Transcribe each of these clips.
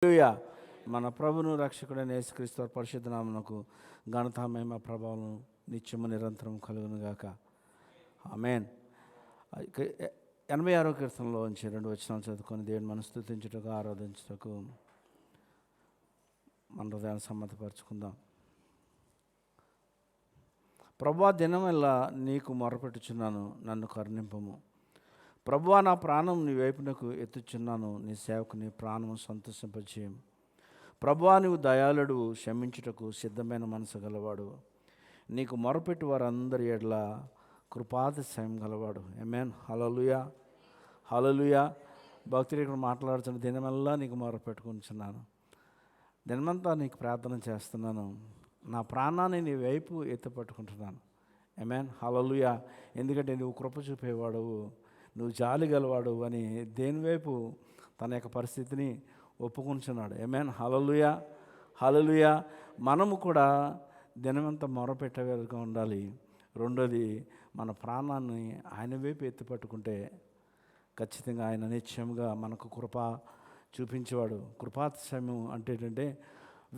హల్లెలూయా. మన ప్రభును రక్షకుడైన యేసుక్రీస్తు వారి పరిశుద్ధ నామమునకు ఘనత మహిమ ప్రభావం నిత్యము నిరంతరం కలుగును గాక. ఆమేన్. 86వ కీర్తనలో నుంచి 2 వచనాలు చదువుకొని దేవుని మనం స్తుతించుటకు ఆరాధించుటకు మన హృదయాన్ని సమ్మతపరుచుకుందాం. ప్రభువా, దినమెల్లా నీకు మొరపెట్టుచున్నాను, నన్ను కరుణింపము. ప్రభువా, నా ప్రాణం నీ వైపునకు ఎత్తుచున్నాను, నీ సేవకుని ప్రాణము సంతోషింపచేయము. ప్రభువా, నీవు దయాళుడు, క్షమించుటకు సిద్ధమైన మనసు గలవాడు, నీకు మొరపెట్టు వారందరి ఎడల కృపాతిశయం గలవాడు. ఆమేన్. హల్లెలూయా, హల్లెలూయా. భక్తుడు ఇక్కడ మాట్లాడుతున్న దినమెల్లా నీకు మొరపెట్టుకుంటున్నాను, దినమంతా నీకు ప్రార్థన చేస్తున్నాను, నా ప్రాణాన్ని నీ వైపు ఎత్తుపట్టుకుంటున్నాను. ఆమేన్. హల్లెలూయా. ఎందుకంటే నువ్వు కృప చూపేవాడవు, నువ్వు జాలి గలవాడు అని దేని వైపు తన యొక్క పరిస్థితిని ఒప్పుకుంటున్నాడు. ఆమేన్. హల్లెలూయా, హల్లెలూయా. మనము కూడా దినమంతా మొరపెట్టేవారుగా ఉండాలి. రెండోది, మన ప్రాణాన్ని ఆయన వైపు ఎత్తుపట్టుకుంటే ఖచ్చితంగా ఆయన నిత్యముగా మనకు కృప చూపించేవాడు. కృపాతిశయము అంటే ఏంటంటే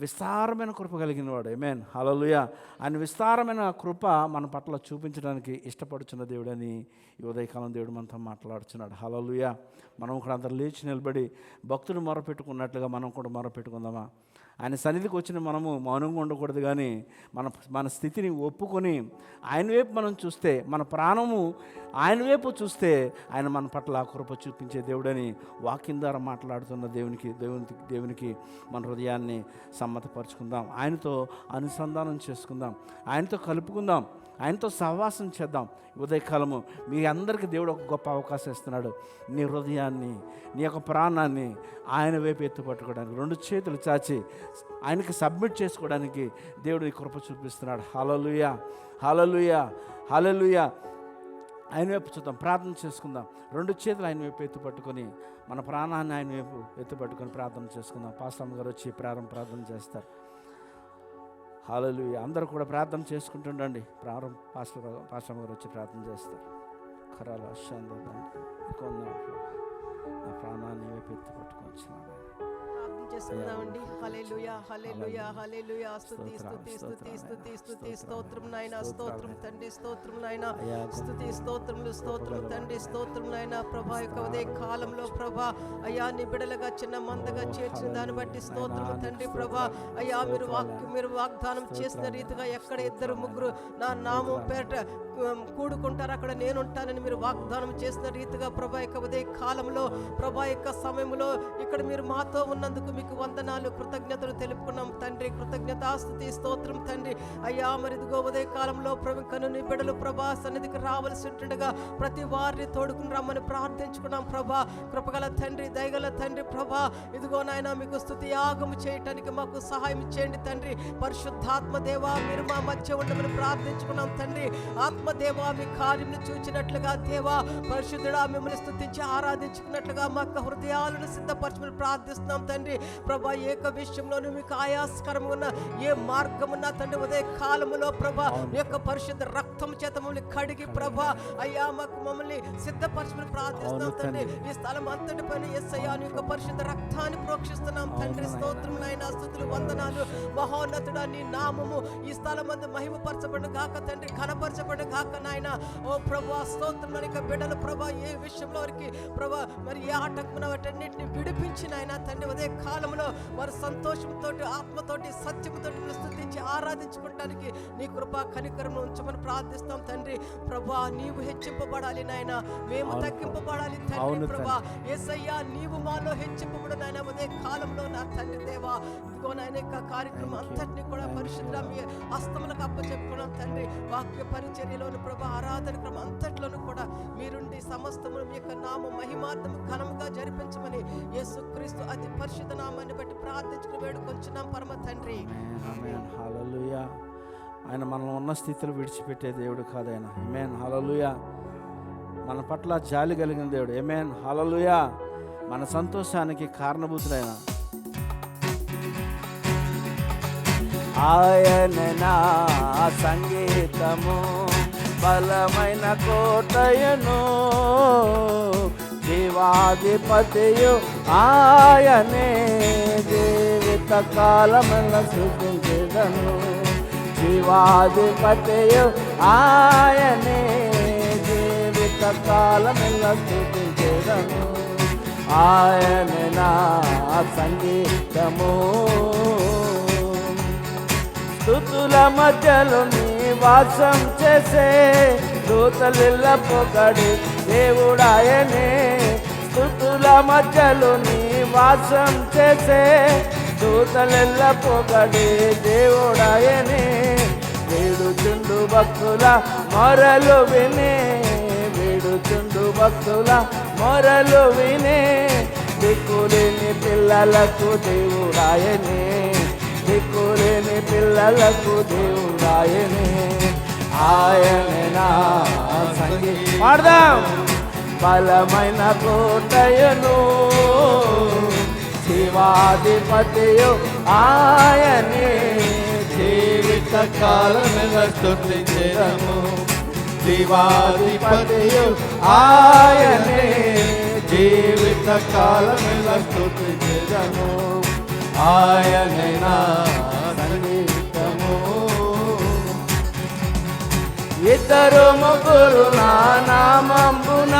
విస్తారమైన కృప కలిగిన వాడు. ఆమేన్. హల్లెలూయా. ఆయన విస్తారమైన కృప మన పట్ల చూపించడానికి ఇష్టపడుచున్న దేవుడని ఈ ఉదయకాలం దేవుడు మనతో మాట్లాడుచున్నాడు. హల్లెలూయా. మనం కూడా అందరు లేచి నిలబడి భక్తుడు మొరపెట్టుకున్నట్లుగా మనం కూడా మొరపెట్టుకుందామా? ఆయన సన్నిధికి వచ్చిన మనము మౌనంగా ఉండకూడదు, కానీ మన స్థితిని ఒప్పుకొని ఆయన వైపు మనం చూస్తే, మన ప్రాణము ఆయన వైపు చూస్తే ఆయన మన పట్ల కృప చూపించే దేవుడని వాక్యం ద్వారా మాట్లాడుతున్న దేవునికి మన హృదయాన్ని సమ్మతపరుచుకుందాం. ఆయనతో అనుసంధానం చేసుకుందాం, ఆయనతో కలుపుకుందాం, ఆయనతో సహవాసం చేద్దాం. ఉదయకాలము మీ అందరికీ దేవుడు ఒక గొప్ప అవకాశం ఇస్తున్నాడు. నీ హృదయాన్ని, నీ యొక్క ప్రాణాన్ని ఆయన వైపు ఎత్తుపట్టుకోవడానికి, 2 చేతులు చాచి ఆయనకి సబ్మిట్ చేసుకోవడానికి దేవుడు ఈ కృప చూపిస్తున్నాడు. హల్లెలూయా, హల్లెలూయా, హల్లెలూయా. ఆయన వైపు చూద్దాం, ప్రార్థన చేసుకుందాం. 2 చేతులు ఆయన వైపు ఎత్తుపట్టుకొని మన ప్రాణాన్ని ఆయన వైపు ఎత్తుపట్టుకొని ప్రార్థన చేసుకుందాం. పాస్టర్ గారు వచ్చి ప్రార్థన చేస్తారు. హల్లెలూయా. అందరూ కూడా ప్రార్థన చేసుకుంటుండండి. పాస్టర్ గారు వచ్చి ప్రార్థన చేస్తారు. ఖరాల నా ప్రాణాన్ని వైపు ఎత్తి పట్టుకొచ్చినాను. చేసుకుందామండి. హల్లెలూయా, హల్లెలూయా, హల్లెలూయా. స్తుతి స్తుతి స్తుతి స్తుతి స్తుతి. స్తోత్రం నాయనా, స్తోత్రం తండ్రి, స్తోత్రం నాయనా, స్తుతి స్తోత్రములు, స్తోత్రం తండ్రి, స్తోత్రం నాయనా. ప్రభా, యొక్క ఉదయ కాలంలో ప్రభా అయ్యా నీ బిడలుగా చిన్న మందగా చేర్చిన దాన్ని బట్టి స్తోత్రము తండ్రి. ప్రభా అయ్యా మీరు వాగ్దానం చేసిన రీతిగా ఎక్కడ 2-3 నా నామం పేరట కూడుకుంటారు అక్కడ నేనుంటానని మీరు వాగ్దానం చేసిన రీతిగా ప్రభా యొక్క ఉదయ కాలంలో ప్రభా యొక్క సమయంలో ఇక్కడ మీరు మాతో ఉన్నందుకు మీకు వందనాలు, కృతజ్ఞతలు తెలుపుకున్నాం తండ్రి. కృతజ్ఞతాస్తుతి స్తోత్రం తండ్రి. అయ్యా మరి ఇదిగో ఉదయ కాలంలో ప్రభు నీ బిడ్డలు ప్రభా సన్నిధికి రావాల్సి ఉంటుండగా ప్రతి వారిని తోడుకుని రమ్మని ప్రార్థించుకున్నాం ప్రభా. కృపగల తండ్రి, దయగల తండ్రి ప్రభా, ఇదిగో నాయన మీకు స్తుతి యాగము చేయటానికి మాకు సహాయం చేయండి తండ్రి. పరిశుద్ధాత్మ దేవా, మీరు మా మధ్య ఉండమని ప్రార్థించుకున్నాం తండ్రి. ఆత్మదేవా, మీ కార్యమును చూచినట్లుగా దేవా పరిశుద్ధుడా మిమ్మల్ని స్తుతించి ఆరాధించుకున్నట్లుగా మాకు హృదయాలను సిద్ధపరచమని ప్రార్థిస్తున్నాం తండ్రి. ప్రభా, ఏక విషయంలోనూ మీకు ఆయాస్కరంగా ఉన్న ఏ మార్గమున్నా తండ్రి ఉదయ కాలములో ప్రభా యొక్క పరిశుద్ధ రక్తం చేత మమ్మల్ని కడిగి ప్రభా అయ్యా మమ్మల్ని సిద్ధపరచమని ప్రార్థిస్తున్నాం తండ్రి. ఈ స్థలం అంతటి పైన యేసయ్యా నీ యొక్క పరిశుద్ధ రక్తాన్ని ప్రోక్షిస్తున్నాం తండ్రి. స్తోత్రం నాయనా, స్తుతులు, వందనాలు. మహోన్నతుడా నీ నామము ఈ స్థలం అందు మహిమపరచబడిన గాక తండ్రి, ఘనపరచబడిన గాక నాయన. ఓ ప్రభా స్తోత్రం. ఇక బిడ్డలు ప్రభా ఏ విషయంలో వారికి ప్రభా మరి ఏ ఆటంకమున వాటన్నిటిని విడిపించిన ఆయన తండ్రి ఉదయ కాలంలో వారి సంతోషంతో, ఆత్మతోటి, సత్యముతో స్తుతించి ఆరాధించుకోవడానికి నీ కృపా కనికరం ఉంచమని ప్రార్థిస్తాం తండ్రి. ప్రభా నీవు హెచ్చింపబడాలి నాయన, మేము తగ్గింపబడాలి తండ్రి. ప్రభా యేసయ్యా నీవు మాలో హెచ్చింపబడు నాయన ఉదయ కాలంలో నా తండ్రి దేవా. ఇదిగో నాయన యొక్క కార్యక్రమం అంతటిని కూడా పరిశుద్ధ మీ హస్తములకు అప్పచెప్పుకున్నాం తండ్రి. వాక్య పరిచర్యలోను ప్రభా ఆరాధన క్రమం అంతట్లోనూ కూడా మీరుండి సమస్తము మీ యొక్క నామ మహిమార్థము ఘనముగా జరిపించమని యేసుక్రీస్తు అతి పరిశుద్ధ నామాన్ని బట్టి ప్రార్థించుకుని వేడుకొంచున్నాం పరమ తండ్రి. హల్లెలూయా. ఆయన మనల్ని ఉన్న స్థితిలో విడిచిపెట్టే దేవుడు కాదు ఆయన. ఆమేన్. హల్లెలూయా. మన పట్ల జాలి కలిగిన దేవుడు. ఆమేన్. హల్లెలూయా. మన సంతోషానికి కారణభూతుడైన ఆయన నా సంగీతము, బలమైన కోటయను, జీవాధిపతియు ఆయనే, జీవిత కాలమెల్ల స్తుతించెదను. జీవాధిపతియు ఆయనే, జీవిత కాలమెల్ల స్తుతించెదను. ఆయనే నా సంగీతము, స్తుతుల మధ్యలో నివాసం చేసే దూతలిల్ల పొగడి దేవుడాయనే. స్తుతుల మధ్యలో నివాసం చేసే దూతలిల్ల పొగడి దేవుడాయనే. వేడుచుండు భక్తుల మొరలు వినే, వేడుచుండు భక్తుల మొరలు వినే. దిక్కులేని పిల్లలకు దేవుడాయనే, దిక్కులేని పిల్లలకు దేవుడాయనే. ఆయనే నా సంగీతం. పాడదాం. బలమైన కోటయును, జీవాధిపతియు ఆయనే, జీవిత కాలమెల్ల స్తుతించెదము. జీవాధిపతియు ఆయనే, జీవిత కాలమెల్ల స్తుతించెదము. ఆయనే నా సంగీతము. ఇద్దరు ముగ్గురు నా నామంబున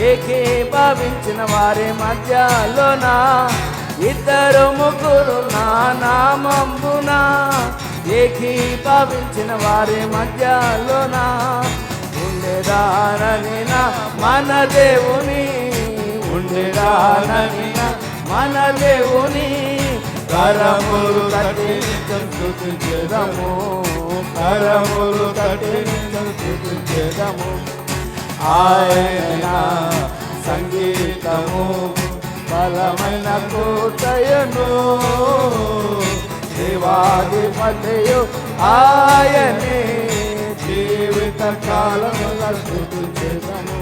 ఏకీభవించిన వారి మధ్యలోన, ఇద్దరు ముగ్గురు నా నామంబున ఏకీభవించిన వారి మధ్యలోన, ఉండేదానని నా మన దేవుని, ఉండేదానని నా మన దేవుని. కరములు తట్టి నిత్యం స్తుతించెదము, కరములు తట్టి నిత్యం స్తుతించెదము. ఆయనే నా సంగీతము, బలమైన కోటయును, జీవాధిపతియు ఆయనే, జీవిత కాలముల స్తుతించెదము.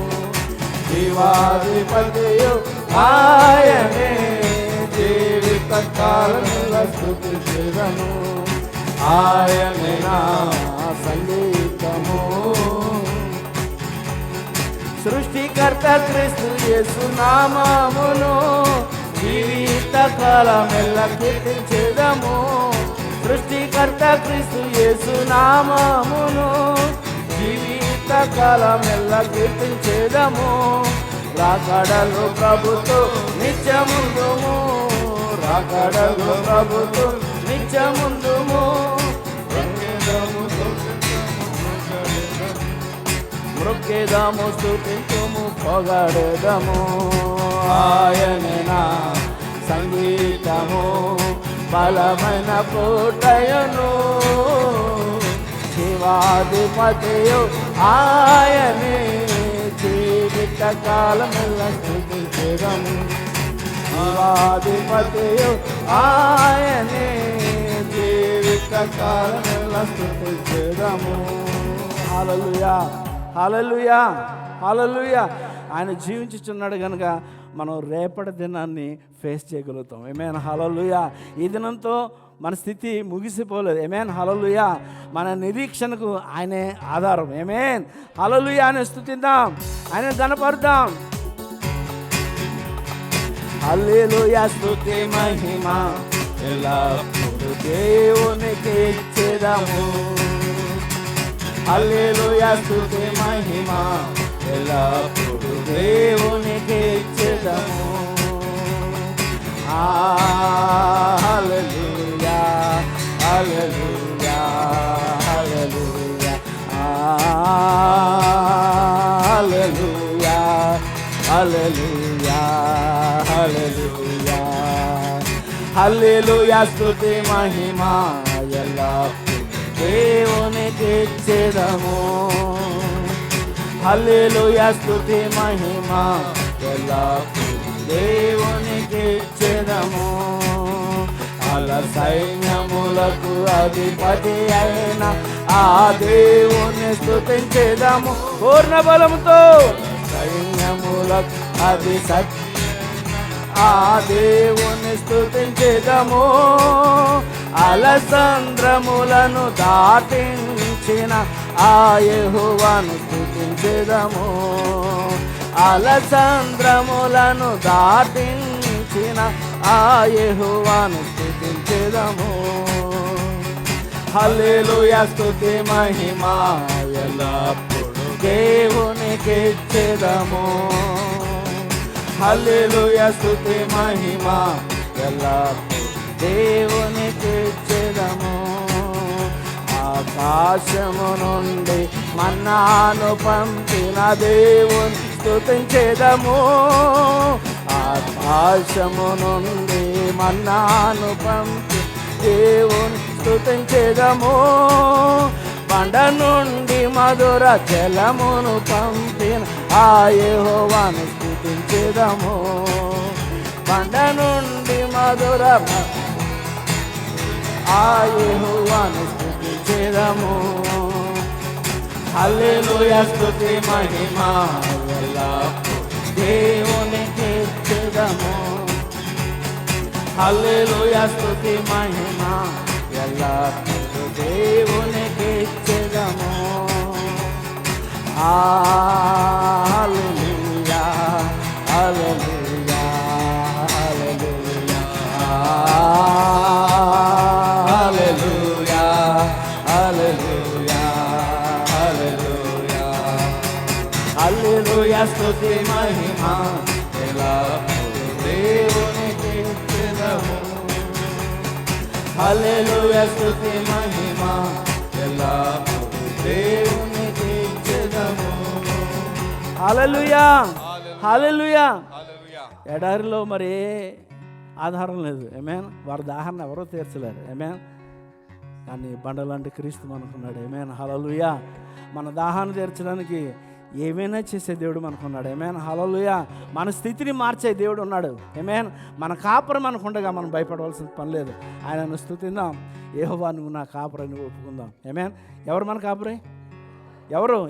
జీవాధిపతియు ఆయనే, జీవిత కాలముల స్తుతించెదము. ఆయనే నా సంగీతము. సృష్టికర్త క్రీస్తు యేసు నామమును జీవిత కాలమెల్ల కీర్తించెదము. సృష్టికర్త క్రీస్తు యేసు నామమును జీవిత కాలమెల్ల కీర్తించెదము. రాకడలు ప్రభుతో నిత్యముందుము, రాకడలు ప్రభుతో నిత్యముందుము. మృక్కేదము స్తుతించుము పొగడెదము. ఆయనే నా సంగీతము, బలమైన కోటయును, జీవాధిపతియు ఆయనే, జీవిత కాలమెల్ల స్తుతించెదము. జీవాధిపతియు ఆయనే, జీవిత కాలమెల్ల స్తుతించెదము. హల్లెలూయా, హల్లెలూయా, హల్లెలూయా. ఆయన జీవించుచున్నాడు కనుక మనం రేపటి దినాన్ని ఫేస్ చేయగలుగుతాం. ఆమేన్, హల్లెలూయా. ఈ దినంతో మన స్థితి ముగిసిపోలేదు. ఆమేన్, హల్లెలూయా. మన నిరీక్షణకు ఆయనే ఆధారం. ఆమేన్, హల్లెలూయా. ఆయన స్తుతిద్దాం, ఆయన ఘనపరుద్దాం. హల్లెలూయా. స్తుతి మహిమ ఎల్లప్పుడూ దేవునికి ఇచ్చేదాము. హల్లెలూయా. స్తుతి మహిమ ఎల్లప్పుడూ దేవునికి ఇచ్చేదాము. హల్లెలూయా, హల్లెలూయా, హల్లెలూయా, హల్లెలూయా, హల్లెలూయా, హల్లెలూయా, హల్లెలూయా. స్తుతి మహిమ ఎల్లప్పుడూ దేవునికి ఇచ్చేదము. హల్లెలూయా. స్తుతి మహిమ ఎల్లప్పుడూ దేవునికి ఇచ్చేదము. అల సైన్యములకు అధిపతి అయిన ఆ దేవుని స్తుతించేదము. పూర్ణ బలముతో సైన్యములకు అధిపతి ఆ దేవుని స్తుతించేదము. అలసంద్రములను దాటించిన ఆ యెహోవాను స్తుతించేదము. అలసంద్రములను దాటించిన ఆ యెహోవాను స్తుతించెదము. హల్లెలూయా స్తుతి మహిమ ఎల్లప్పుడు దేవునికి ఇచ్చెదము. హల్లెలూయా స్తుతి మహిమ ఎల్లప్పుడు దేవునికి ఇచ్చెదము. ఆకాశము నుండి మన్నాను పంపిన దేవుని స్తుతించెదము. ఆకాశము నుండి మన్నాను పంపి దేవుని స్తుతించెదము. బండ నుండి మధుర జలమును పంపిన ఆ యెహోవాను స్తుతించెదము. బండ నుండి మధుర ఆ యెహోవాను స్తుతించెదము. హల్లెలూయా స్తుతి మహిమ ఎల్లప్పుడు దేవునికి ఇచ్చెదము. హల్లెలూయా స్తుతి మహిమ ఎల్లప్పుడు దేవునికి ఇచ్చెదము. హల్లెలూయా హల్లెలూయా హల్లెలూయా హల్లెలూయా హల్లెలూయా హల్లెలూయా హల్లెలూయా స్తుతి మహిమ ఎల్లప్పుడు దేవునికి ఇచ్చెదము. హల్లెలూయా స్తుతి మహిమ ఎల్లప్పుడు దేవునికి ఇచ్చెదము. హల్లెలూయా హల్లెలూయా. ఎడారిలో మరి ఆధారం లేదు. ఆమేన్. వారి దాహాన్ని ఎవరో తీర్చలేరు. ఆమేన్. కానీ బండలాంటి క్రీస్తు మనకున్నాడు. ఆమేన్. హల్లెలూయా. మన దాహాన్ని తీర్చడానికి ఏమైనా చేసే దేవుడు మనకున్నాడు. ఆమేన్. హల్లెలూయా. మన స్థితిని మార్చే దేవుడు ఉన్నాడు. ఆమేన్. మన కాపురం మనకుండగా మనం భయపడవలసిన పని లేదు. ఆయనను స్తుతిద్దాం. యెహోవా నువ్వు నా కాపురని ఒప్పుకుందాం. ఆమేన్. ఎవరు మన కాపురే?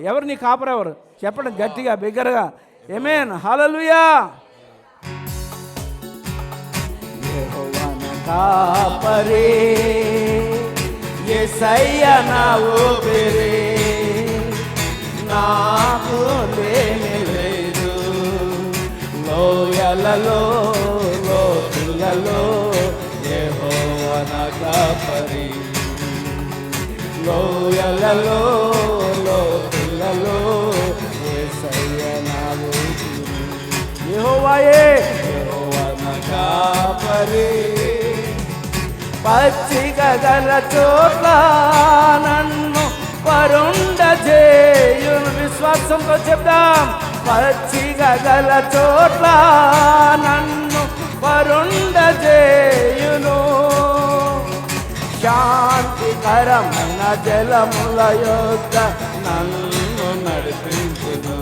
ఎవరు నీ కాపురు? ఎవరు చెప్పండి గట్టిగా బిగ్గరగా. ఆమేన్. హల్లెలూయా. యెహోవా నా కాపరి, యేసయ్యా నా ఊపిరి, నాకు లేని లేదు. లోయలలో లోతులలో యెహోవా నా కాపరి, లోయలలో లోతులలో యేసయ్యా నా ఊపిరి. యెహోవాయే యెహోవా నా కాపరి, పచ్చిక గల చోట్ల నన్ను పరుండజేయును. విశ్వాసంతో చెప్దాం. పచ్చిక గల చోట్ల నన్ను పరుండజేయును. శాంతికరమైన జలముల యొద్ద నన్ను నడిపించును.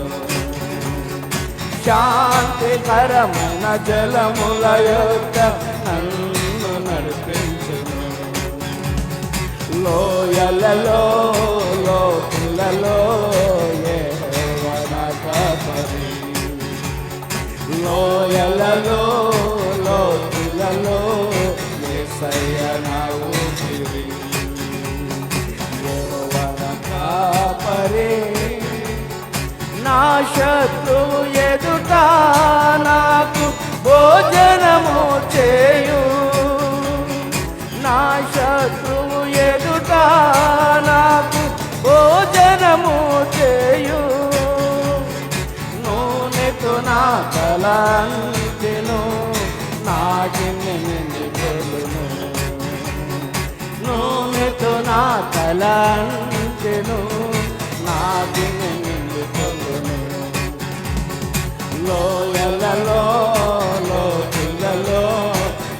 శాంతికరమైన జలముల యొద్ద నన్ను నడిపించును. లోయలలో లోతులలో యెహోవా నా కాపరి, లోయలలో లోతులలో యేసయ్యా నా ఊపిరి. యెహోవా నా కాపరి, నా శత్రువు ఎదుట నాకు భోజనము చేయు. నా శత్రువు ఎదుట నాకు భోజనము చేయు. నూనెతో నా తలంచెను, నాటిని నిండిపోలును. నూనెతో నా తలంచెను, నాటిని నిండిపోలును. లోయలలో లోతులలో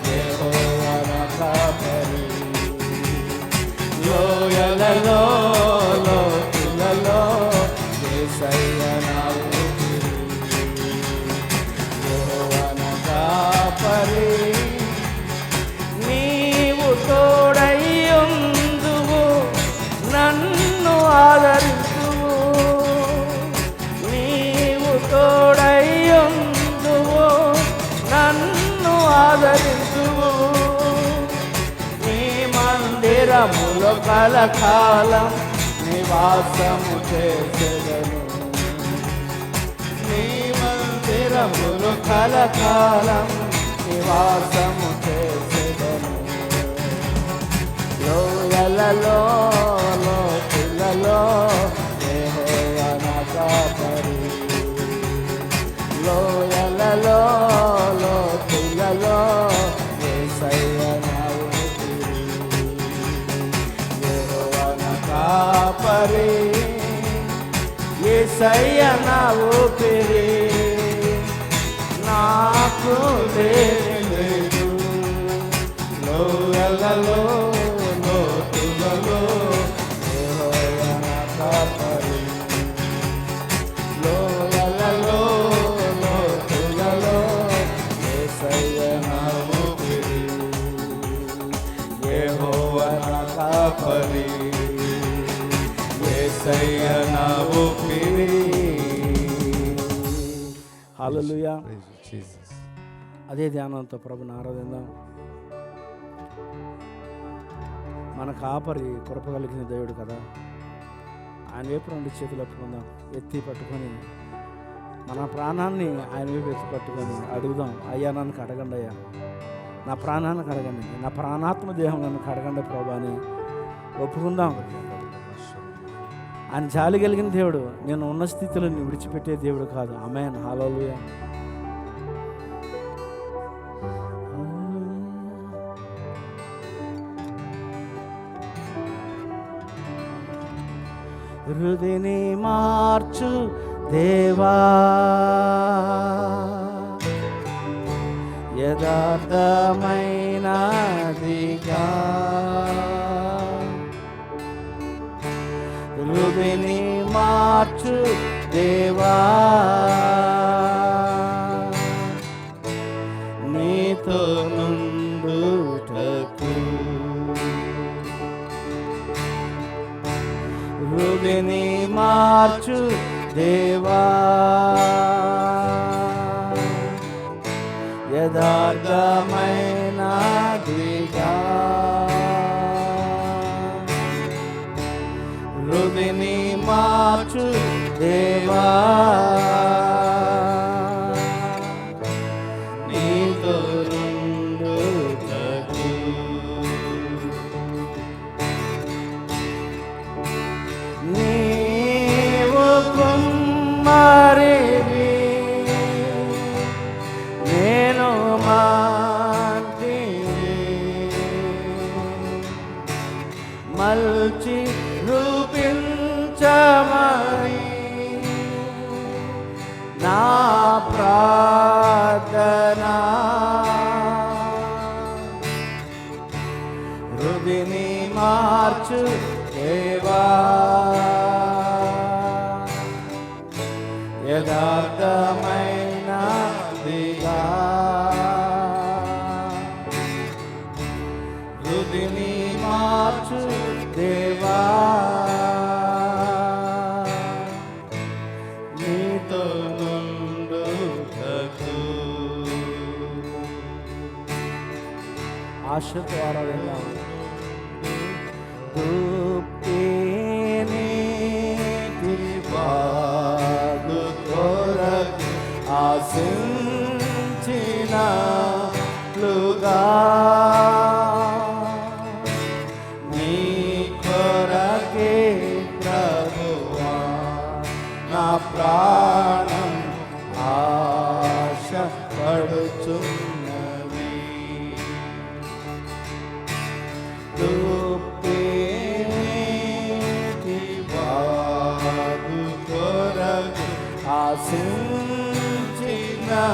యెహోవా నా కాపరి, లోయలలో లోతులలో యేసయ్యా నా ఊపిరి. యెహోవా నా కాపరి, నీవు తోడయ్యుందువు, నన్ను ఆదరించువు. నీవు తోడయ్యుందువు, నన్ను ఆదరించువు. నీ మందిరములో కలకాలం నివాసము చేసెదను. నీ స్థిరములు కలకాలం నివాసము చేసేదను. లోయలలో లోతులలో యెహోవా నా కాపరి. లోయలలో లోతులలో యేసయ్య నా ఊపిరి. యెహోవా నా కాపరి, యేసయ్య నా ఊపిరి. నాకు లేదు లోయలలో లోతులలో యెహోవా నా కాపరి. లోయలలో లోతులలో యేసయ్య నా ఊపిరి. యెహోవా నా కాపరి, యేసయ్య నా ఊపిరి. హల్లెలూయా. అదే ధ్యానంతో ప్రభుని ఆరాధిద్దాం. మన కాపరి కృప కలిగిన దేవుడు కదా. ఆయన వైపు రెండు చేతులు పట్టుకుందాం, ఎత్తి పట్టుకొని మన ప్రాణాన్ని ఆయన వైపు ఎత్తి పట్టుకొని అడుగుదాం. అయ్యా నన్ను కడగండి, అయ్యా నా ప్రాణాన్ని కడగండి, నా ప్రాణాత్మ దేహం నన్ను కడగండి ప్రభు అని ఒప్పుకుందాం. ఆయన జాలి కలిగిన దేవుడు. నేను ఉన్న స్థితిలో విడిచిపెట్టే దేవుడు కాదు. ఆమేన్. హల్లెలూయా. హృదయని మార్చు దేవా, యథార్థమైనదిగా హృదయని మార్చు దేవా, నీతో నుండుటకు హృదయని మార్చు దేవా, యథార్థమైనదిగా హృదయని మార్చు దేవా, నీతో నుండుటకు నీవు కుమ్మరివి, నేను మాంటిని, మల్చి రూపించమని నా ప్రార్థనా. హృదయని మార్చు దేవా, యథార్థమైనదిగా హృదయని మార్చు దేవా, నీతో నుండుటకు. ఆశతో ఆరాధిద్దాం. వాగు కొరకు ఆశించినట్లుగా నీ కొరకే ప్రభువా నా ప్రాణం ఆశపడుచున్నది.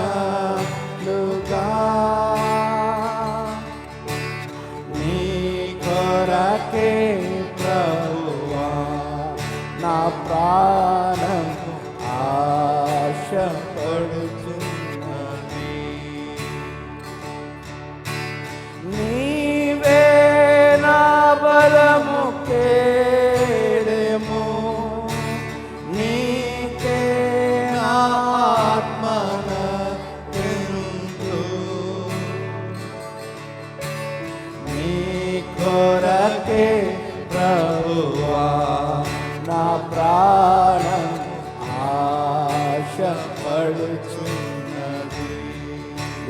ఆశించినట్లుగా నీ కొరకే ప్రభువా నా ప్రాణం ఆశపడుచున్నది. నీవే నా బలము కేడెము, నీకే నా ఆత్మన తెందు. నీ కొరకే ప్రభువా నా ప్రాణం ఆశపడుచున్నది.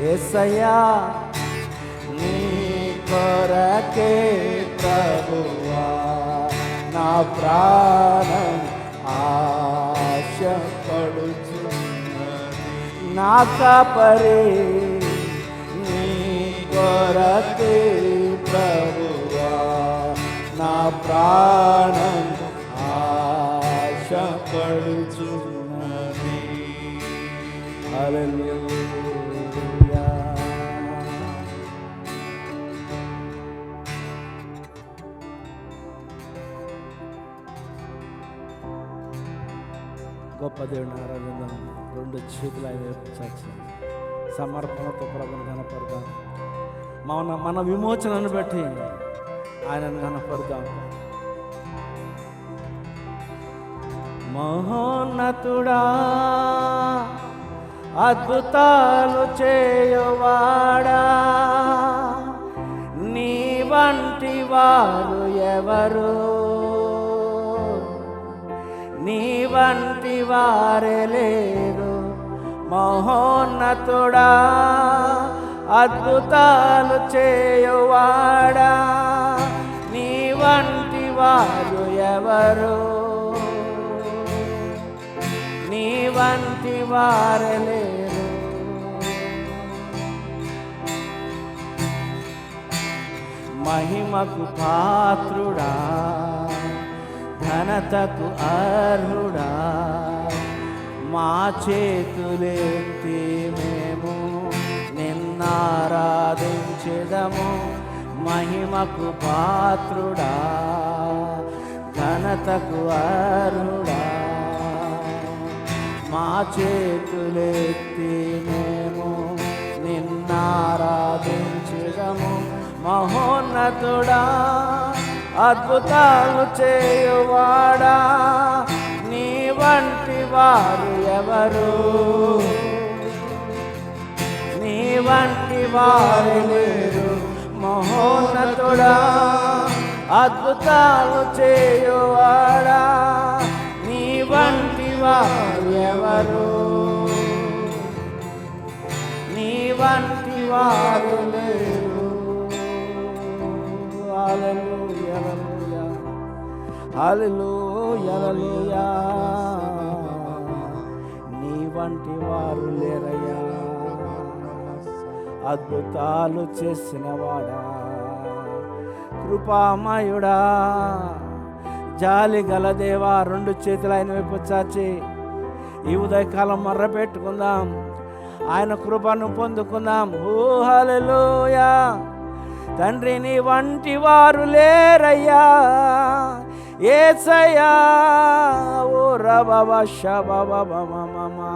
యేసయ్యా నీ కొరకే ప్రభువా నా ప్రాణం ఆశపడుచున్నది. నా కాపరి నీ కొరకే ప్రభువా నా ప్రాణం ఆశపడుచున్నది. హల్లెలూయా. గొప్ప దేవుని ఆరాధిద్దాం. రెండు చేతులు ఆయన వైపు చాచి సమర్పణతో ప్రభుని కనపడదాం. మన విమోచనను బట్టి ఆయనను కనపడదాం. మహోన్నతుడా అద్భుతాలు చేయువాడా నీ వంటి వారు ఎవరు, నీ వంటి వారే లేరు. మహోన్నతుడా అద్భుతాలు చేయువాడా నీ వంటి వారు ఎవరు, నీ వంటి వారే లేరు. మహిమకు పాత్రుడా ఘనతకు అర్హుడా మా చేతులెత్తి మేము నిన్నారాధించెదము. మహిమకు పాత్రుడా ఘనతకు అర్హుడా మా చేతులెత్తి మేము నిన్నారాధించెదము. మహోన్నతుడా అద్భుతాలు చేయువాడా నీ వంటి వారు ఎవరు, నీ వంటి వారు లేరు. మహోన్నతుడా అద్భుతాలు చేయువాడా నీ వంటి వారు ఎవరు, నీ వంటి వారు లేరు. హల్లెలూయా హల్లెలూయా హల్లెలూయా. నీ వంటి వారు లేరయ్యా, అద్భుతాలు చేసినవాడా కృపామయుడా జాలి గల దేవా. రెండు చేతులు ఆయన వైపు చాచి ఈ ఉదయకాలం మర్ర పెట్టుకుందాం, ఆయన కృపను పొందుకుందాం. ఓ హల్లెలూయా. తండ్రి నీ వంటి వారు లేరయ్యా యేసయ్యా. ఓ రబబా షబబబమమమా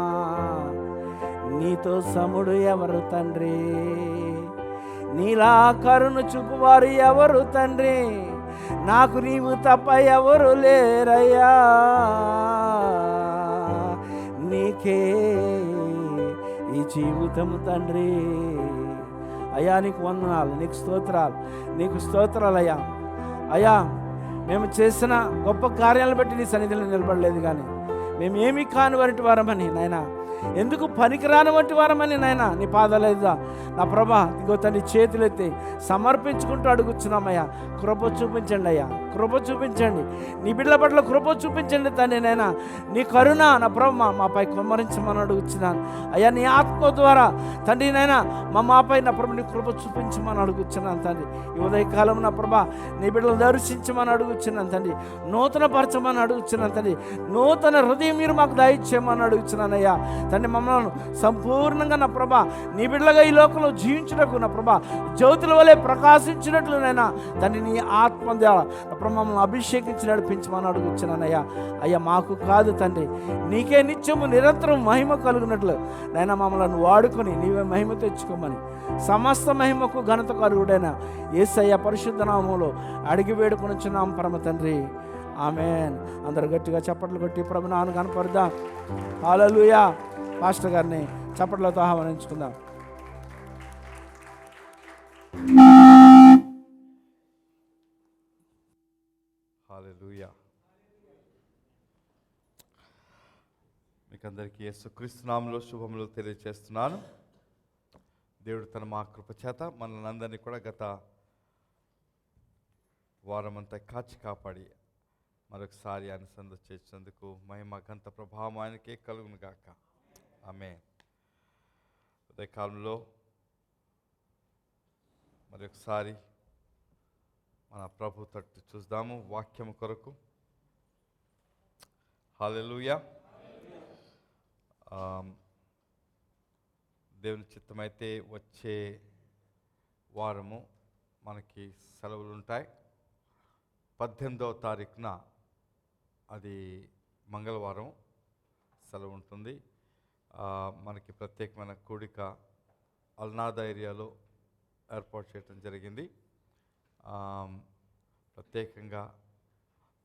నీతో సముడు ఎవరు తండ్రి, నీలా కరుణ చూపువారు ఎవరు తండ్రి, నాకు నీవు తప్ప ఎవరు లేరయ్యా. నీకే ఈ జీవితము తండ్రి. అయ్యా నీకు వందనాలు, నీకు స్తోత్రాలు, నీకు స్తోత్రాలు అయ్యా. అయ్యా మేము చేసిన గొప్ప కార్యాలను బట్టి నీ సన్నిధిలో నిలబడలేదు, కానీ మేము ఏమీ కాని వంటి వారమని నాయనా, ఎందుకు పనికిరాని వంటి వారమని నాయనా నీ పాదాలేదా నా ప్రభా. ఇగో తండ్రి చేతులెత్తి సమర్పించుకుంటూ అడుగుతున్నామయ్యా. కృప చూపించండి అయ్యా, కృప చూపించండి. నీ బిడ్డల పట్ల కృప చూపించండి తండ్రి నాయనా. నీ కరుణ నా ప్రభ మాపై కుమ్మరించమని అడుగుతున్నాను అయ్యా. నీ ఆత్మ ద్వారా తండ్రి నాయనా మాపై నా ప్రభు నీ కృప చూపించమని అడుగుతున్నాను తండ్రి. ఈ ఉదయకాలం నా ప్రభ నీ బిడ్డలు దర్శించమని అడుగుతున్నాను తండ్రి. నూతన పరచమని అడుగుతున్నాను తండ్రి. నూతన హృదయం మీరు మాకు దయచేయమని అడుగుతున్నానయ్యా తండ్రి. మమ్మల్ని సంపూర్ణంగా నా ప్రభ నీ బిడ్డలుగా ఈ లోకంలో జీవించుటకు నా ప్రభ జ్యోతుల వలె ప్రకాశించినట్లునైనా తండ్రి నీ ఆత్మ ద్వారా నా ప్రభ మమ్మల్ని అభిషేకించి నడిపించమని అడుగుతున్నానయ్యా. అయ్యా మాకు కాదు తండ్రి, నీకే నిత్యము నిరంతరం మహిమ కలుగునట్లు నైనా మమ్మల్ని వాడుకొని నీవే మహిమ తెచ్చుకోమని సమస్త మహిమకు ఘనతకు అర్హుడైన యేసయ్య పరిశుద్ధ నామములో అడిగి వేడుకొనుచున్నాం పరమ తండ్రి. ఆమేన్. అందరు గట్టిగా చప్పట్లు కొట్టి ప్రభు నాను కనపడదాం. హల్లెలూయా. పాస్టర్ గారిని చప్పట్లతో ఆహ్వానించుకుందాం. హల్లెలూయా. మీకందరికీ యేసుక్రీస్తు నామములో శుభములు తెలియజేస్తున్నాను. దేవుడు తన మా కృప చేత మనల్ని అందరినీ కూడా గత వారమంతా కాచి కాపాడి మరొకసారి ఆయన సంద చేసినందుకు మహిమ ఘనత ప్రభావం ఆయనకే కలుగును గాక. ఆమేన్. ఉదయకాలంలో మరొకసారి మన ప్రభు తట్టు చూద్దాము వాక్యము కొరకు. హల్లెలూయా. దేవుని చిత్తమైతే వచ్చే వారము మనకి సెలవులు ఉంటాయి. 18వ తారీఖున అది మంగళవారం సెలవు ఉంటుంది. మనకి ప్రత్యేకమైన కూడిక అల్నాదా ఏరియాలో ఏర్పాటు చేయడం జరిగింది. ప్రత్యేకంగా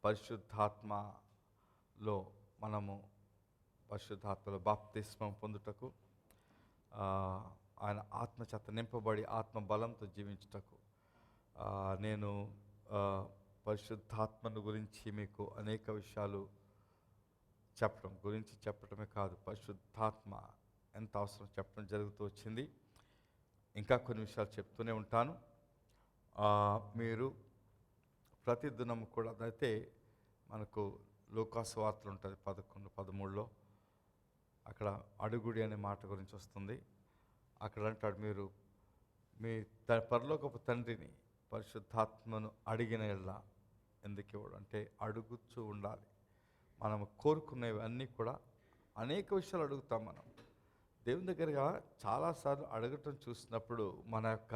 పరిశుద్ధాత్మలో మనము పరిశుద్ధాత్మలో బాప్తిస్మం పొందుటకు, ఆయన ఆత్మచేత నింపబడి ఆత్మ బలంతో జీవించుటకు, నేను పరిశుద్ధాత్మను గురించి మీకు అనేక విషయాలు చెప్పడమే కాదు, పరిశుద్ధాత్మ ఎంత అవసరం చెప్పడం జరుగుతూ వచ్చింది. ఇంకా కొన్ని విషయాలు చెప్తూనే ఉంటాను. మీరు ప్రతిదినం కూడా అయితే మనకు లూకాసు వార్తలు ఉంటుంది 11:13లో. అక్కడ అడుగుడి అనే మాట గురించి వస్తుంది. అక్కడ అంటాడు, మీరు మీ పరలోకపు తండ్రిని పరిశుద్ధాత్మను అడిగిన ఎడల ఎందుకు ఇవ్వడు అంటే అడుగుతూ ఉండాలి. మనం కోరుకునేవి అన్నీ కూడా అనేక విషయాలు అడుగుతాం. మనం దేవుని దగ్గరగా చాలాసార్లు అడగటం చూసినప్పుడు మన యొక్క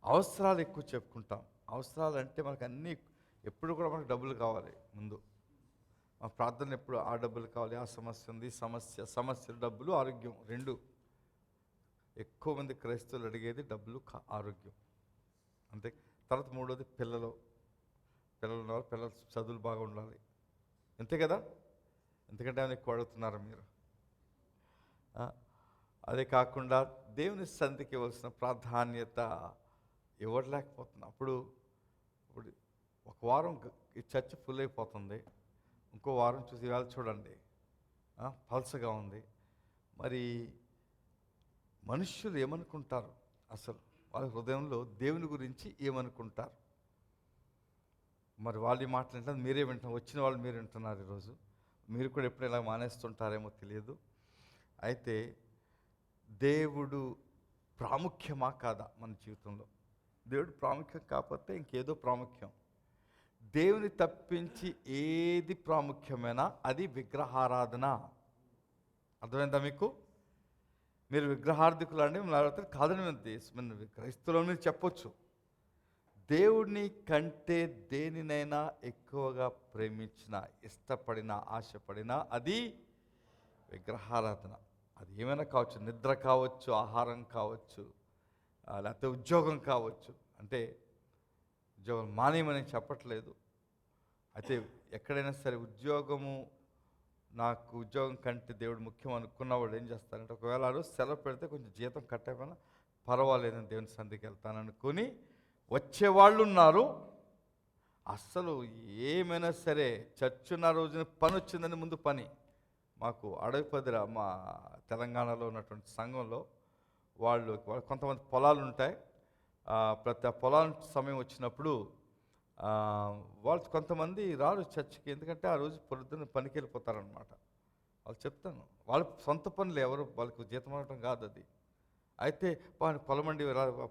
అవసరాలు ఎక్కువ చెప్పుకుంటాం. అవసరాలు అంటే మనకు అన్నీ ఎప్పుడు కూడా మనకు డబ్బులు కావాలి. ముందు మా ప్రార్థన ఎప్పుడు ఆ డబ్బులు కావాలి, ఆ సమస్య ఉంది, సమస్యలు డబ్బులు ఆరోగ్యం రెండు. ఎక్కువ మంది క్రైస్తవులు అడిగేది డబ్బులు ఆరోగ్యం అంతే. తర్వాత మూడోది పిల్లలు ఉన్నవారు పిల్లల చదువులు బాగా ఉండాలి, అంతే కదా. ఎందుకంటే ఆయన ఎక్కువ అడుగుతున్నారు మీరు. అదే కాకుండా దేవుని సన్నిధికి ఇవ్వాల్సిన ప్రాధాన్యత ఇవ్వలేకపోతున్నాం. ఇప్పుడు ఒక వారం ఈ చర్చ్ ఫుల్ అయిపోతుంది, ఇంకో వారం చూసి ఇవాళ చూడండి పల్సగా ఉంది. మరి మనుష్యులు ఏమనుకుంటారు, అసలు వాళ్ళ హృదయంలో దేవుని గురించి ఏమనుకుంటారు? మరి వాళ్ళు మాట్లాడితే మీరే వింటున్నారు, వచ్చిన వాళ్ళు మీరు వింటున్నారు. ఈరోజు మీరు కూడా ఎప్పుడు ఇలా మానేస్తుంటారేమో తెలియదు. అయితే దేవుడు ప్రాముఖ్యమా కాదా మన జీవితంలో? దేవుడు ప్రాముఖ్యం కాకపోతే ఇంకేదో ప్రాముఖ్యం. దేవుని తప్పించి ఏది ప్రాముఖ్యమైనా అది విగ్రహారాధన. అర్థమైందా మీకు? మీరు విగ్రహార్థికులు అండి కాదని మేము క్రైస్తవులని చెప్పొచ్చు. దేవుడిని కంటే దేనినైనా ఎక్కువగా ప్రేమించిన, ఇష్టపడిన, ఆశపడిన అది విగ్రహారాధన. అది ఏమైనా కావచ్చు, నిద్ర కావచ్చు, ఆహారం కావచ్చు, లేకపోతే ఉద్యోగం కావచ్చు. అంటే ఉద్యోగం మానేయమని చెప్పట్లేదు. అయితే ఎక్కడైనా సరే నాకు ఉద్యోగం కంటే దేవుడు ముఖ్యం అనుకున్నవాడు ఏం చేస్తారంటే, ఒకవేళ ఆ రోజు సెలవు పెడితే కొంచెం జీతం కట్టేమైనా పర్వాలేదని దేవుని సన్నిధికి వెళ్తాననుకొని వచ్చేవాళ్ళు ఉన్నారు. అస్సలు ఏమైనా సరే చర్చ్ ఉన్న రోజున పని వచ్చిందని ముందు పని. మాకు అడవిపదిర మా తెలంగాణలో ఉన్నటువంటి సంఘంలో వాళ్ళు కొంతమంది పొలాలు ఉంటాయి. ప్రతి పొలాల సమయం వచ్చినప్పుడు వాళ్ళు కొంతమంది రారు చర్చికి, ఎందుకంటే ఆ రోజు పొద్దున్న పనికి వెళ్ళిపోతారనమాట. వాళ్ళు చెప్తాను, వాళ్ళ సొంత పనులు, ఎవరు వాళ్ళకు జీతం అనడం కాదు అది. అయితే పొలం అండి,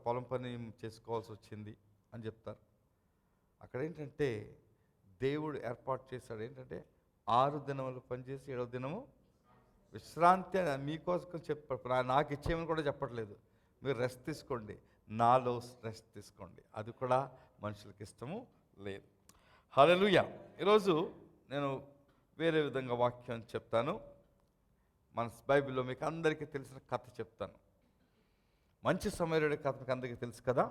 పొలం పని చేసుకోవాల్సి వచ్చింది అని చెప్తారు. అక్కడ ఏంటంటే దేవుడు ఏర్పాటు చేశాడు ఏంటంటే 6 దినములు పనిచేసి 7వ దినము విశ్రాంతి అని మీకోసం చెప్పాడు. నాకు ఇచ్చేయమని కూడా చెప్పట్లేదు, మీరు రెస్ట్ తీసుకోండి, నాలో రెస్ట్ తీసుకోండి. అది కూడా మనుషులకి ఇష్టము లేదు. హల్లెలూయా. ఈరోజు నేను వేరే విధంగా వాక్యం చెప్తాను. మన బైబిల్లో మీకు అందరికీ తెలిసిన కథ చెప్తాను. మంచి సమరయుడి కథ మీకు అందరికీ తెలుసు కదా.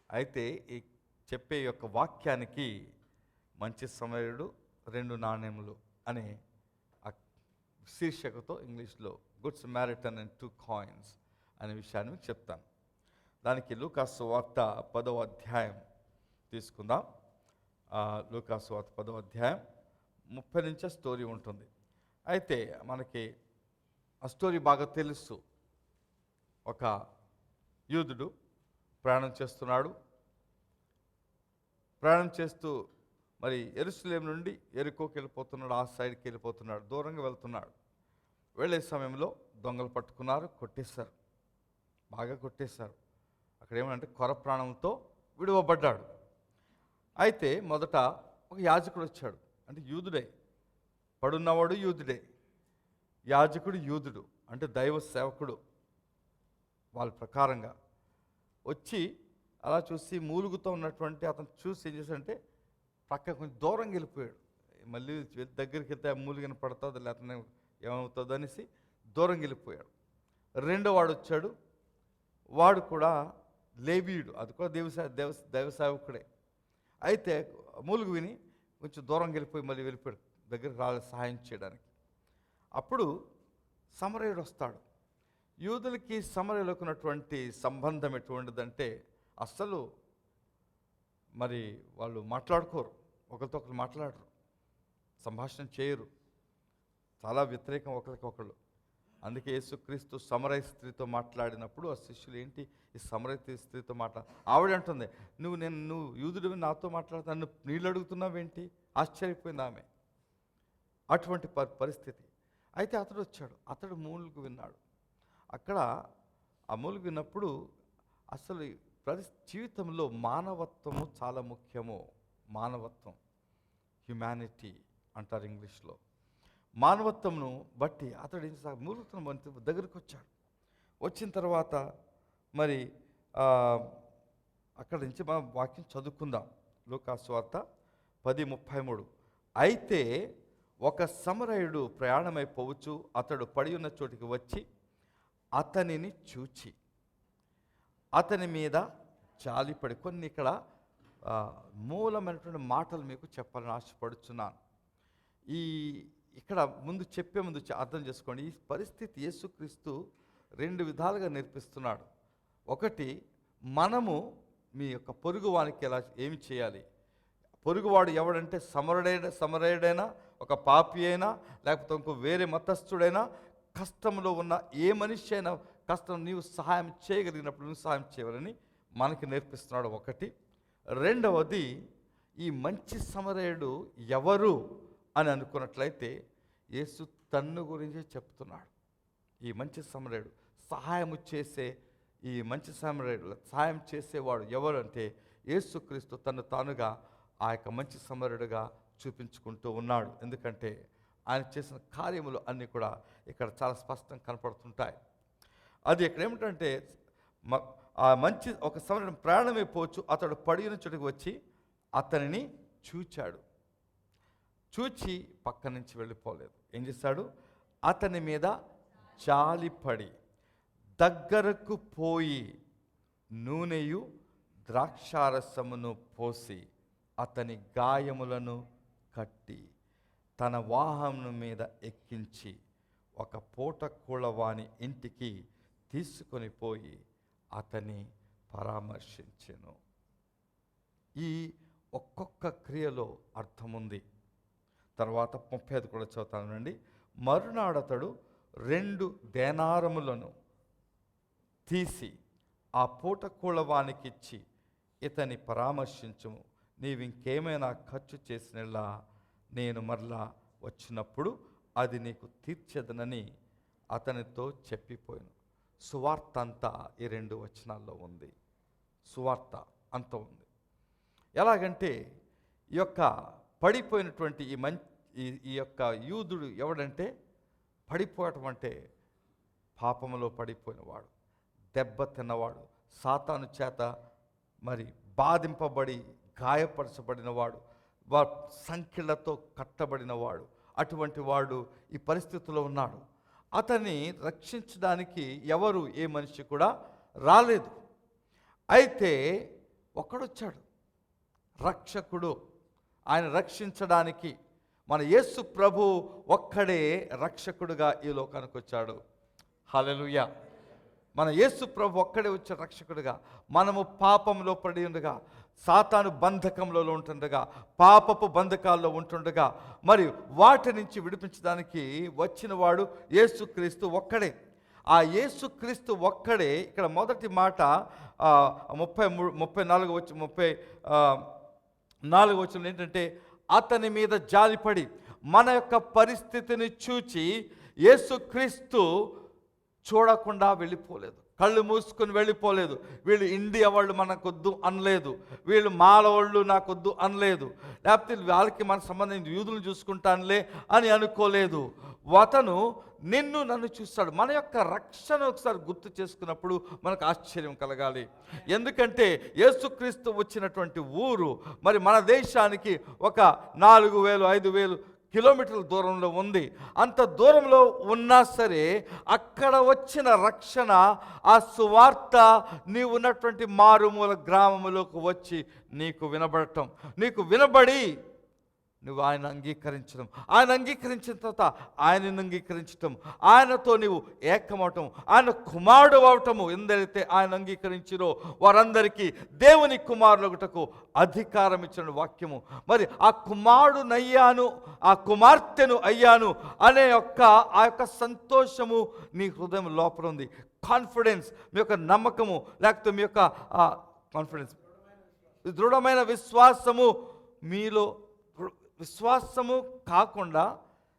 అయితే ఈ చెప్పే యొక్క వాక్యానికి మంచి సమరయుడు 2 నాణెములు అనే శీర్షికతో ఇంగ్లీష్లో గుడ్ సమారిటన్ అండ్ 2 కాయిన్స్ అనే విషయాన్ని మీకు చెప్తాను. దానికి లూకాసు వార్త 10వ అధ్యాయం తీసుకుందాం. లూకాసు వార్త 10వ అధ్యాయం 30 నుంచే స్టోరీ ఉంటుంది. అయితే మనకి ఆ స్టోరీ బాగా తెలుసు. ఒక యూదుడు ప్రయాణం చేస్తున్నాడు. ప్రయాణం చేస్తూ మరి యెరూషలేం నుండి యెరికోకి వెళ్ళిపోతున్నాడు, ఆ సైడ్కి వెళ్ళిపోతున్నాడు, దూరంగా వెళ్తున్నాడు. వెళ్ళే సమయంలో దొంగలు పట్టుకున్నారు, కొట్టేశారు, బాగా కొట్టేశారు. అక్కడ ఏమంటే కొర ప్రాణంతో విడువబడ్డాడు. అయితే మొదట ఒక యాజకుడు వచ్చాడు, అంటే యూదుడే, పడున్నవాడు యూదుడే, యాజకుడు యూదుడు, అంటే దైవ సేవకుడు. వాళ్ళ ప్రకారంగా వచ్చి అలా చూసి మూలుగుతూ ఉన్నటువంటి అతను చూసి ఏం చేశాడంటే పక్క కొంచెం దూరంగా వెళ్ళిపోయాడు. మళ్ళీ దగ్గరికి వెళ్తే మూలిగిన పడుతుంది లేకపోతే ఏమవుతుంది అనేసి దూరంగా వెళ్ళిపోయాడు. రెండో వాడు వచ్చాడు, వాడు కూడా లేవీయుడు, అది కూడా దైవ సేవకుడే. అయితే మూలుగు విని కొంచెం దూరంగా వెళ్ళిపోయి మళ్ళీ వెళ్ళిపోయాడు, దగ్గరికి రాలేదు సహాయం చేయడానికి. అప్పుడు సమరయుడు వస్తాడు. యూదులకి సమరయులకు ఉన్నటువంటి సంబంధం ఎటువంటిదంటే అస్సలు మరి వాళ్ళు మాట్లాడుకోరు, ఒకరితో ఒకరు మాట్లాడరు, సంభాషణ చేయరు, చాలా వ్యతిరేకం ఒకరికొకళ్ళు. అందుకే యేసుక్రీస్తు సమరయ స్త్రీతో మాట్లాడినప్పుడు ఆ శిష్యులు ఏంటి ఈ సమరయ స్త్రీతో ఆవిడ అంటుంది, నువ్వు యూదుడివి నాతో మాట్లాడుతా, నన్ను నీళ్ళు అడుగుతున్నావేంటి? ఆశ్చర్యపోయింది ఆమె. అటువంటి పరిస్థితి. అయితే అతడు వచ్చాడు, అతడు మూలుగు విన్నాడు. అక్కడ ఆ మూలుగు విన్నప్పుడు అసలు జీవితంలో మానవత్వము చాలా ముఖ్యము. మానవత్వం, హ్యుమానిటీ అంటారు ఇంగ్లీష్లో. మానవత్వంను బట్టి అతడు మూలుగుతున్న దగ్గరికి వచ్చాడు. వచ్చిన తర్వాత మరి అక్కడి నుంచి మనం వాక్యం చదువుకుందాం. లూకాసు వార్త 10:33. అయితే ఒక సమరయుడు ప్రయాణమైపోవచ్చు, అతడు పడి ఉన్న చోటికి వచ్చి అతనిని చూచి అతని మీద జాలిపడి, కొన్ని ఇక్కడ మూలమైనటువంటి మాటలు మీకు చెప్పాలని ఆశపడుచున్నాను. ఇక్కడ చెప్పే ముందు అర్థం చేసుకోండి, ఈ పరిస్థితి యేసుక్రీస్తు 2 విధాలుగా నేర్పిస్తున్నాడు. ఒకటి, మనము మీ యొక్క పొరుగువానికి ఏమి చేయాలి. పొరుగువాడు ఎవడంటే సమరయుడైనా, ఒక పాపి అయినా, లేకపోతే ఇంకో వేరే మతస్థుడైనా, కష్టంలో ఉన్న ఏ మనిషి అయినా కష్టం నీవు సహాయం చేయగలిగినప్పుడు నువ్వు సహాయం చేయవాలని మనకి నేర్పిస్తున్నాడు ఒకటి. రెండవది, ఈ మంచి సమరయుడు ఎవరు అని అనుకున్నట్లయితే యేసు తన్ను గురించి చెప్తున్నాడు. ఈ మంచి సమరయుడు సహాయము చేసే, ఈ మంచి సమరయుడు సహాయం చేసేవాడు ఎవరు అంటే యేసుక్రీస్తు తను తానుగా ఆ యొక్క మంచి సమరయుడుగా చూపించుకుంటూ ఉన్నాడు. ఎందుకంటే ఆయన చేసిన కార్యములు అన్నీ కూడా ఇక్కడ చాలా స్పష్టంగా కనపడుతుంటాయి. అది ఇక్కడ ఏమిటంటే ఆ మంచి ఒక సమరయుడు ప్రయాణమైపోవచ్చు, అతడు పడిన చోటుకు వచ్చి అతనిని చూచాడు. చూచి పక్క నుంచి వెళ్ళిపోలేదు. ఏం చేశాడు? అతని మీద జాలిపడి దగ్గరకు పోయి నూనెయు ద్రాక్షారసమును పోసి అతని గాయములను కట్టి తన వాహనం మీద ఎక్కించి ఒక పూట కూళవాని ఇంటికి తీసుకొని పోయి అతన్ని పరామర్శించెను. ఈ ఒక్కొక్క క్రియలో అర్థముంది. తర్వాత 35 కూడా చదువుతానండి. మరునాడతడు 2 దేనారములను తీసి ఆ పూట కూళవానికిచ్చి ఇతని పరామర్శించుము, నీవింకేమైనా ఖర్చు చేసినలా నేను మరలా వచ్చినప్పుడు అది నీకు తీర్చెదనని అతనితో చెప్పిపోయాను. సువార్త అంతా ఈ 2 వచనాల్లో ఉంది. సువార్త అంత ఉంది. ఎలాగంటే ఈ యొక్క పడిపోయినటువంటి ఈ యొక్క యూదుడు ఎవడంటే, పడిపోవటం అంటే పాపములో పడిపోయినవాడు, దెబ్బ తిన్నవాడు, సాతాను చేత మరి బాధింపబడి గాయపరచబడినవాడు, సంఖ్యలతో కట్టబడినవాడు. అటువంటి వాడు ఈ పరిస్థితిలో ఉన్నాడు. అతన్ని రక్షించడానికి ఎవరు, ఏ మనిషి కూడా రాలేదు. అయితే ఒక్కడొచ్చాడు, రక్షకుడు. ఆయన రక్షించడానికి మన యేసు ప్రభు ఒక్కడే రక్షకుడుగా ఈ లోకానికి వచ్చాడు. హల్లెలూయా. మన యేసు ప్రభు ఒక్కడే వచ్చే రక్షకుడుగా. మనము పాపంలో పడి ఉండగా, సాతాను బంధకంలో ఉంటుండగా, పాపపు బంధకాల్లో ఉంటుండగా, మరి వాటి నుంచి విడిపించడానికి వచ్చిన వాడు యేసుక్రీస్తు ఒక్కడే. ఆ యేసుక్రీస్తు ఒక్కడే. ఇక్కడ మొదటి మాట 34 వచనం ఏంటంటే, అతని మీద జాలిపడి మన యొక్క పరిస్థితిని చూచి యేసుక్రీస్తు చూడకుండా వెళ్ళిపోలేదు, కళ్ళు మూసుకొని వెళ్ళిపోలేదు. వీళ్ళు ఇండియా వాళ్ళు మనకొద్దు అనలేదు, వీళ్ళు మాల వాళ్ళు నాకొద్దు అనలేదు, లేకపోతే వాళ్ళకి మనకు సంబంధించిన యూదులను చూసుకుంటానులే అని అనుకోలేదు. అతను నిన్ను నన్ను చూస్తాడు. మన యొక్క రక్షణ ఒకసారి గుర్తు చేసుకున్నప్పుడు మనకు ఆశ్చర్యం కలగాలి. ఎందుకంటే యేసుక్రీస్తు వచ్చినటువంటి ఊరు మరి మన దేశానికి ఒక 4000-5000 కిలోమీటర్ల దూరంలో ఉంది. అంత దూరంలో ఉన్నా సరే అక్కడ వచ్చిన రక్షణ, ఆ సువార్త నీవు ఉన్నటువంటి మారుమూల గ్రామములోకి వచ్చి నీకు వినబడటం, నీకు వినబడి నువ్వు ఆయన అంగీకరించడం, ఆయన అంగీకరించిన తర్వాత ఆయనను అంగీకరించటం, ఆయనతో నీవు ఏకమవటం, ఆయన కుమారుడు అవటము. ఎందరైతే ఆయన అంగీకరించిరో వారందరికీ దేవుని కుమారులగుటకు అధికారం ఇచ్చిన వాక్యము. మరి ఆ కుమారుడునయ్యాను, ఆ కుమార్తెను అయ్యాను అనే ఆ యొక్క సంతోషము నీ హృదయం లోపల ఉంది. కాన్ఫిడెన్స్, మీ యొక్క నమ్మకము, లేకపోతే మీ యొక్క కాన్ఫిడెన్స్, దృఢమైన విశ్వాసము మీలో. విశ్వాసము కాకుండా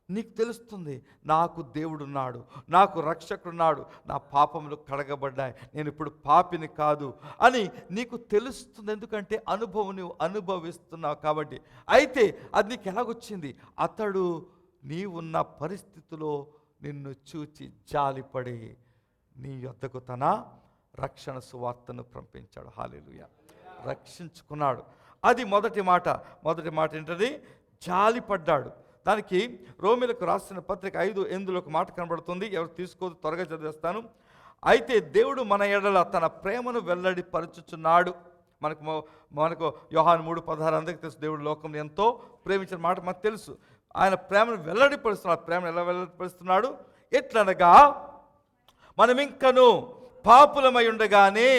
నీకు తెలుస్తుంది, నాకు దేవుడున్నాడు, నాకు రక్షకుడున్నాడు, నా పాపములు కడగబడ్డాయి, నేను ఇప్పుడు పాపిని కాదు అని నీకు తెలుస్తుంది. ఎందుకంటే అనుభవం నువ్వు అనుభవిస్తున్నావు కాబట్టి. అయితే అది నీకు ఎలాగొచ్చింది? అతడు నీవున్న పరిస్థితిలో నిన్ను చూచి జాలిపడి నీ యొద్దకు తన రక్షణ సువార్తను పంపించాడు. హల్లెలూయా. రక్షించుకున్నాడు. అది మొదటి మాట. మొదటి మాట ఏంటది? జాలిపడ్డాడు. దానికి రోమీలకు రాసిన పత్రిక 5:8 ఒక మాట కనబడుతుంది. ఎవరు తీసుకోదు, త్వరగా చదివేస్తాను. అయితే దేవుడు మన ఎడల తన ప్రేమను వెల్లడిపరచుచున్నాడు. మనకు యోహాను 3:16 అందరికీ తెలుసు. దేవుడు లోకం ఎంతో ప్రేమించిన మాట మనకు తెలుసు. ఆయన ప్రేమను వెల్లడిపరుస్తున్నాడు. ప్రేమను ఎలా వెల్లడిపరుస్తున్నాడు? ఎట్లనగా మనమింకను పాపులమై ఉండగానే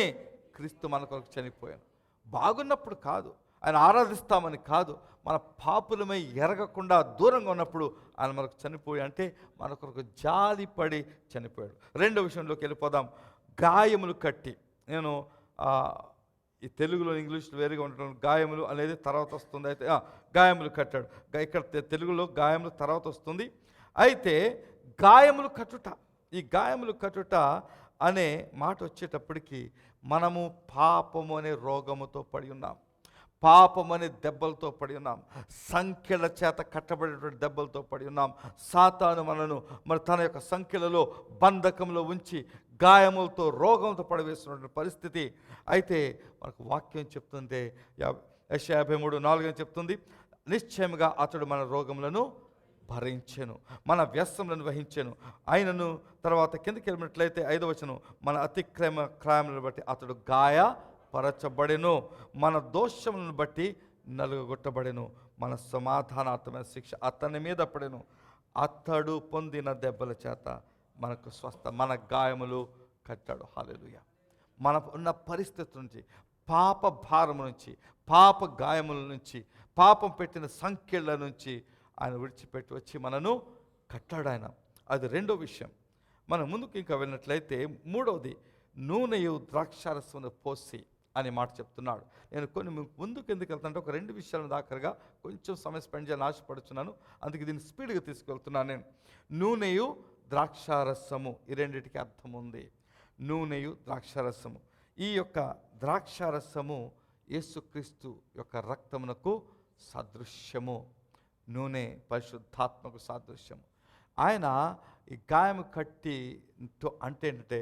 క్రీస్తు మన కొరకు చనిపోయాడు. బాగున్నప్పుడు కాదు, ఆయన ఆరాధిస్తామని కాదు, మన పాపులమై ఎరగకుండా దూరంగా ఉన్నప్పుడు ఆయన మనకు చనిపోయి, అంటే మన కొరకు జాలిపడి చనిపోయాడు. రెండో విషయంలోకి వెళ్ళిపోదాం. గాయములు కట్టి. నేను ఈ తెలుగులో ఇంగ్లీష్లో వేరుగా ఉండటం, గాయములు అనేది తర్వాత వస్తుంది. అయితే గాయములు కట్టాడు. ఇక్కడ తెలుగులో గాయములు తర్వాత వస్తుంది. అయితే గాయములు కట్టుట, ఈ గాయములు కట్టుట అనే మాట వచ్చేటప్పటికి మనము పాపము అనే రోగముతో పడి ఉన్నాం, పాపం అనే దెబ్బలతో పడి ఉన్నాం, సంఖ్యల చేత కట్టబడేటువంటి దెబ్బలతో పడి ఉన్నాం. సాతాను మనను మరి తన యొక్క సంఖ్యలలో బంధకంలో ఉంచి గాయములతో రోగంతో పడవేస్తున్న పరిస్థితి. అయితే మనకు వాక్యం చెప్తుంది, యెషయా 53:4 చెప్తుంది, నిశ్చయముగా అతడు మన రోగములను భరించెను, మన వ్యసనములను వహించెను, ఆయనను. తర్వాత కిందకి వెళ్ళినట్లయితే 5వ వచనం, మన క్రయములను బట్టి అతడు గాయపరచబడెను, మన దోషములను బట్టి నలుగగొట్టబడెను, మన సమాధానార్థమైన శిక్ష అతని మీద పడెను, అతడు పొందిన దెబ్బల చేత మనకు స్వస్థ, మన గాయములు కట్టాడు. హల్లెలూయా. మన ఉన్న పరిస్థితి నుంచి, పాప భారము నుంచి, పాప గాయముల నుంచి, పాపం పెట్టిన సంఖ్యల నుంచి ఆయన విడిచిపెట్టి వచ్చి మనను కట్టాడు ఆయన. అది రెండో విషయం. మనం ముందుకు ఇంకా వెళ్ళినట్లయితే మూడవది, నూనెయు ద్రాక్షారసమును పోసి అనే మాట చెప్తున్నాడు. నేను కొన్ని ముందుకు ఎందుకు వెళ్తానంటే ఒక 2 విషయాలను దాకరగా కొంచెం సమయం స్పెండ్ చేయాలని ఆశపడుతున్నాను. అందుకే దీన్ని స్పీడ్గా తీసుకెళ్తున్నాను నేను. నూనెయు ద్రాక్షారసము, ఈ రెండింటికి అర్థం ఉంది. నూనెయు ద్రాక్షారసము. ఈ యొక్క ద్రాక్షారసము యేసుక్రీస్తు యొక్క రక్తమునకు సదృశ్యము. నూనె పరిశుద్ధాత్మకు సాదృశ్యము. ఆయన ఈ గాయము కట్టి అంటే ఏంటంటే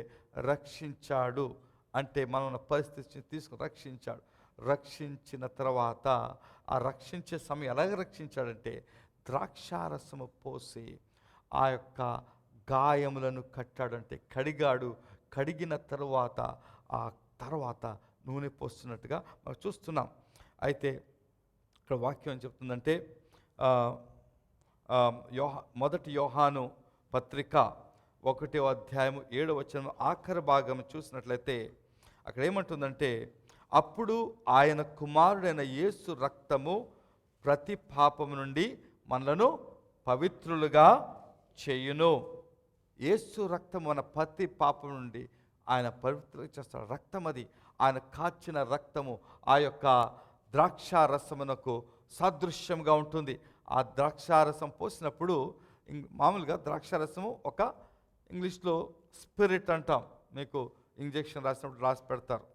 రక్షించాడు, అంటే మనం పరిస్థితిని తీసుకుని రక్షించాడు. రక్షించిన తర్వాత ఆ రక్షించే సమయం ఎలాగ రక్షించాడంటే ద్రాక్షారసము పోసి ఆ యొక్క గాయములను కట్టాడంటే కడిగాడు. కడిగిన తరువాత ఆ తర్వాత నూనె పోస్తున్నట్టుగా మనం చూస్తున్నాం. అయితే ఇక్కడ వాక్యం ఏం చెప్తుందంటే మొదటి యోహాను పత్రిక 1వ అధ్యాయము 7వ వచనం ఆఖరి భాగం చూసినట్లయితే అక్కడ ఏమంటుందంటే, అప్పుడు ఆయన కుమారుడైన యేసు రక్తము ప్రతి పాపము నుండి మనలను పవిత్రులుగా చేయును. యేసు రక్తం మన ప్రతి పాపం నుండి ఆయన పవిత్రం చేస్తాడు. రక్తం అది, ఆయన కాచిన రక్తము ఆ యొక్క ద్రాక్షారసమునకు సాదృశ్యంగా ఉంటుంది. ఆ ద్రాక్షారసం పోసినప్పుడు మామూలుగా ద్రాక్షారసము ఒక ఇంగ్లీష్లో స్పిరిట్ అంటాం. మీకు ఇంజెక్షన్ రాసినప్పుడు రాసి పెడతారు,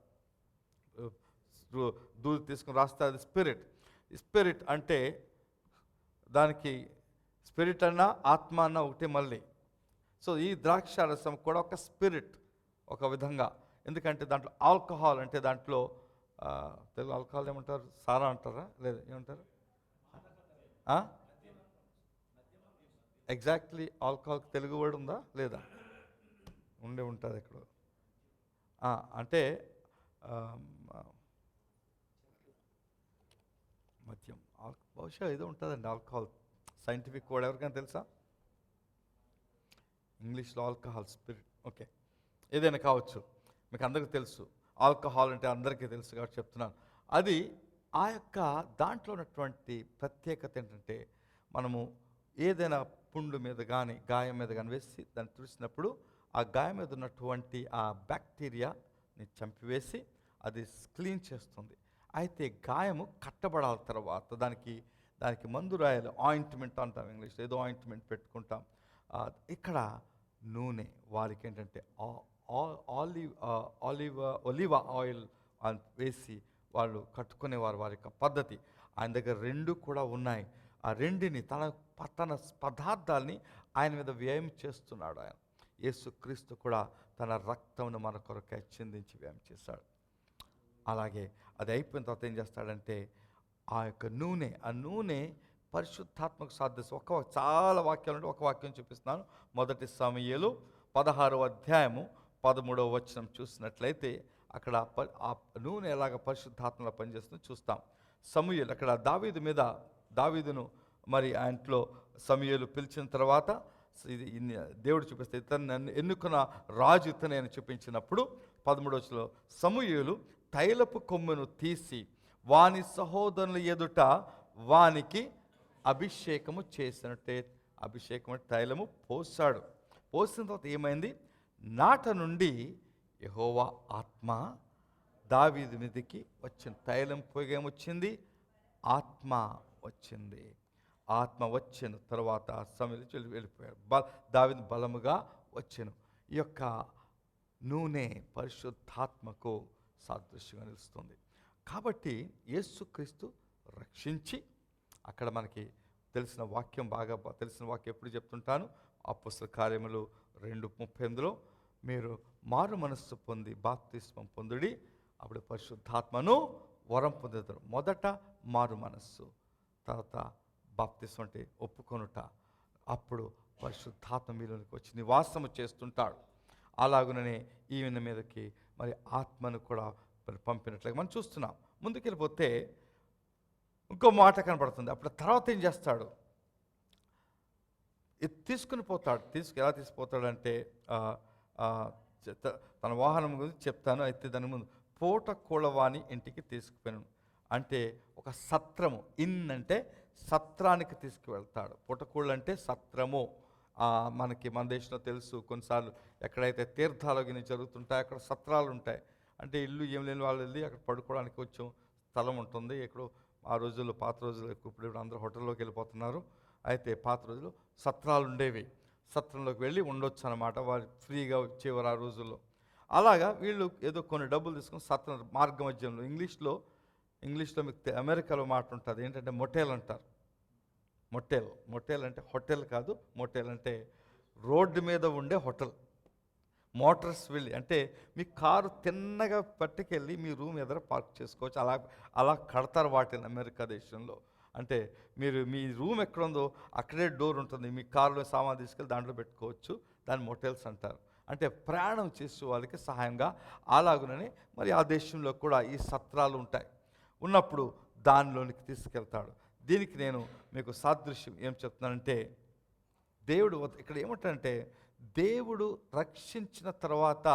దూది తీసుకుని రాస్తారు, అది స్పిరిట్. స్పిరిట్ అంటే దానికి స్పిరిట్ అన్నా ఆత్మ అన్నా ఒకటే మళ్ళీ. సో ఈ ద్రాక్షారసం కూడా ఒక స్పిరిట్ ఒక విధంగా. ఎందుకంటే దాంట్లో ఆల్కహాల్ అంటే దాంట్లో తెలుగు ఆల్కహాల్ ఏమంటారు, సారా అంటారా లేదా ఏమంటారు? ఎగ్జాక్ట్లీ ఆల్కహాల్కి తెలుగు వర్డ్ ఉందా లేదా? ఉంటుంది ఇక్కడ. అంటే మద్యం, బహుశా ఏదో ఉంటుందండి ఆల్కహాల్. సైంటిఫిక్ వర్డ్ ఎవరికైనా తెలుసా? ఇంగ్లీష్లో ఆల్కహాల్, స్పిరిట్, ఓకే, ఏదైనా కావచ్చు. మీకు అందరికీ తెలుసు ఆల్కహాల్ అంటే, అందరికీ తెలుసు కాబట్టి చెప్తున్నాను. అది ఆ యొక్క దాంట్లో ఉన్నటువంటి ప్రత్యేకత ఏంటంటే, మనము ఏదైనా పుండు మీద కానీ గాయం మీద కానీ వేసి దాన్ని తుడిచినప్పుడు ఆ గాయం మీద ఉన్నటువంటి ఆ బ్యాక్టీరియాని చంపివేసి అది క్లీన్ చేస్తుంది. అయితే గాయము కట్టబడాల తర్వాత దానికి మందు రాయాలి, ఆయింట్మెంట్ అంటాం ఇంగ్లీష్లో, ఏదో ఆయింట్మెంట్ పెట్టుకుంటాం. ఇక్కడ నూనె, వారికి ఏంటంటే ఒలివ ఆయిల్ వేసి వాళ్ళు కట్టుకునేవారు, వారి యొక్క పద్ధతి. ఆయన దగ్గర 2 కూడా ఉన్నాయి. ఆ రెండిని తన పదార్థాలని ఆయన మీద వ్యయం చేస్తున్నాడు. ఆయన యేసుక్రీస్తు కూడా తన రక్తమును మన కొరకై చిందించి వ్యయం చేశాడు. అలాగే అది అయిపోయిన తర్వాత ఏం చేస్తాడంటే, ఆ యొక్క నూనె పరిశుద్ధాత్మకు సాదృశ్యం. చాలా వాక్యాలు ఉంటే ఒక వాక్యం చూపిస్తున్నాను. 1 సమూయేలు 16వ అధ్యాయము 13వ వచనం చూసినట్లయితే అక్కడ ఆ నూనె ఎలాగ పరిశుద్ధాత్మలో పనిచేస్తుందో చూస్తాం. సమూయేలు అక్కడ దావీదును మరి ఆయనలో సమూయేలు పిలిచిన తర్వాత దేవుడు చూపిస్తే ఇతను నన్ను ఎన్నుకున్న రాజు ఇతనే అని చూపించినప్పుడు 13వ వచనంలో సమూయేలు తైలపు కొమ్మును తీసి వాని సహోదరుల ఎదుట వానికి అభిషేకము చేసినట్టే. అభిషేకం అంటే తైలము పోసాడు. పోసిన తర్వాత ఏమైంది? నాట నుండి యెహోవా ఆత్మ దావీదు మీదకి వచ్చింది. తైలం పొగేమొచ్చింది, ఆత్మ వచ్చింది. ఆత్మ వచ్చిన తర్వాత సమూయేలు వెళ్ళిపోయాడు. దావీదు బలముగా వచ్చెను. ఈ యొక్క నూనె పరిశుద్ధాత్మకు సాదృశ్యంగా నిలుస్తుంది. కాబట్టి యేసుక్రీస్తు రక్షించి, అక్కడ మనకి తెలిసిన వాక్యం, బాగా తెలిసిన వాక్యం ఎప్పుడు చెప్తుంటాను, అపోస్తల కార్యములు 2:38లో మీరు మారు మనస్సు పొంది బాప్తిస్మం పొందుడి, అప్పుడు పరిశుద్ధాత్మను వరం పొందుతారు. మొదట మారు మనస్సు, తర్వాత బాప్తిస్మం అంటే ఒప్పుకొనుట, అప్పుడు పరిశుద్ధాత్మ మీలోనికి వచ్చి నివాసము చేస్తుంటాడు. అలాగుననే ఈయన మీదకి మరి ఆత్మను కూడా పంపినట్లుగా మనం చూస్తున్నాం. ముందుకెళ్ళిపోతే ఇంకో మాట కనపడుతుంది. అప్పుడు తర్వాత ఏం చేస్తాడు? తీసుకుని పోతాడు. ఎలా తీసుకుపోతాడంటే, తన వాహనం గురించి చెప్తాను. అయితే దాని ముందు పూట కూళవాణి ఇంటికి తీసుకుపోయాను. అంటే ఒక సత్రము, అంటే సత్రానికి తీసుకువెళ్తాడు. పూటకూళ్ళు అంటే సత్రము. మన దేశంలో తెలుసు, కొన్నిసార్లు ఎక్కడైతే తీర్థాలు జరుగుతుంటాయి అక్కడ సత్రాలు ఉంటాయి. అంటే ఇల్లు ఏం లేని వాళ్ళు వెళ్ళి అక్కడ పడుకోవడానికి కొంచెం స్థలం ఉంటుంది. ఎక్కడో ఆ రోజుల్లో, పాత రోజుల్లో, ఇప్పుడు అందరూ హోటల్లోకి వెళ్ళిపోతున్నారు. అయితే పాత రోజుల్లో సత్రాలు ఉండేవి. సత్రంలోకి వెళ్ళి ఉండొచ్చు అన్నమాట. వారు ఫ్రీగా వచ్చేవారు ఆ రోజుల్లో. అలాగా వీళ్ళు ఏదో కొన్ని డబ్బులు తీసుకుని సత్రం మార్గ మధ్యంలో, ఇంగ్లీష్లో మీకు అమెరికాలో మాట ఉంటుంది, ఏంటంటే మొటేల్ అంటారు. మొటేల్ అంటే హోటల్ కాదు, మొటేల్ అంటే రోడ్డు మీద ఉండే హోటల్. మోటార్స్ వెళ్ళి అంటే మీ కారు తిన్నగా పట్టుకెళ్ళి మీ రూమ్ ఎదుర పార్క్ చేసుకోవచ్చు. అలా కడతారు వాటిని అమెరికా దేశంలో. అంటే మీ రూమ్ ఎక్కడుందో అక్కడే డోర్ ఉంటుంది, మీ కారులో సామాన్ తీసుకెళ్ళి దాంట్లో పెట్టుకోవచ్చు. దాన్ని మొటేల్స్ అంటారు. అంటే ప్రయాణం చేసే వాళ్ళకి సహాయంగా. అలాగునని మరి ఆ దేశంలో కూడా ఈ సత్రాలు ఉంటాయి. ఉన్నప్పుడు దానిలోనికి తీసుకెళ్తాడు. దీనికి నేను మీకు సాదృశ్యం ఏం చెప్తున్నానంటే, దేవుడు ఇక్కడ ఏమంటాడంటే, దేవుడు రక్షించిన తర్వాత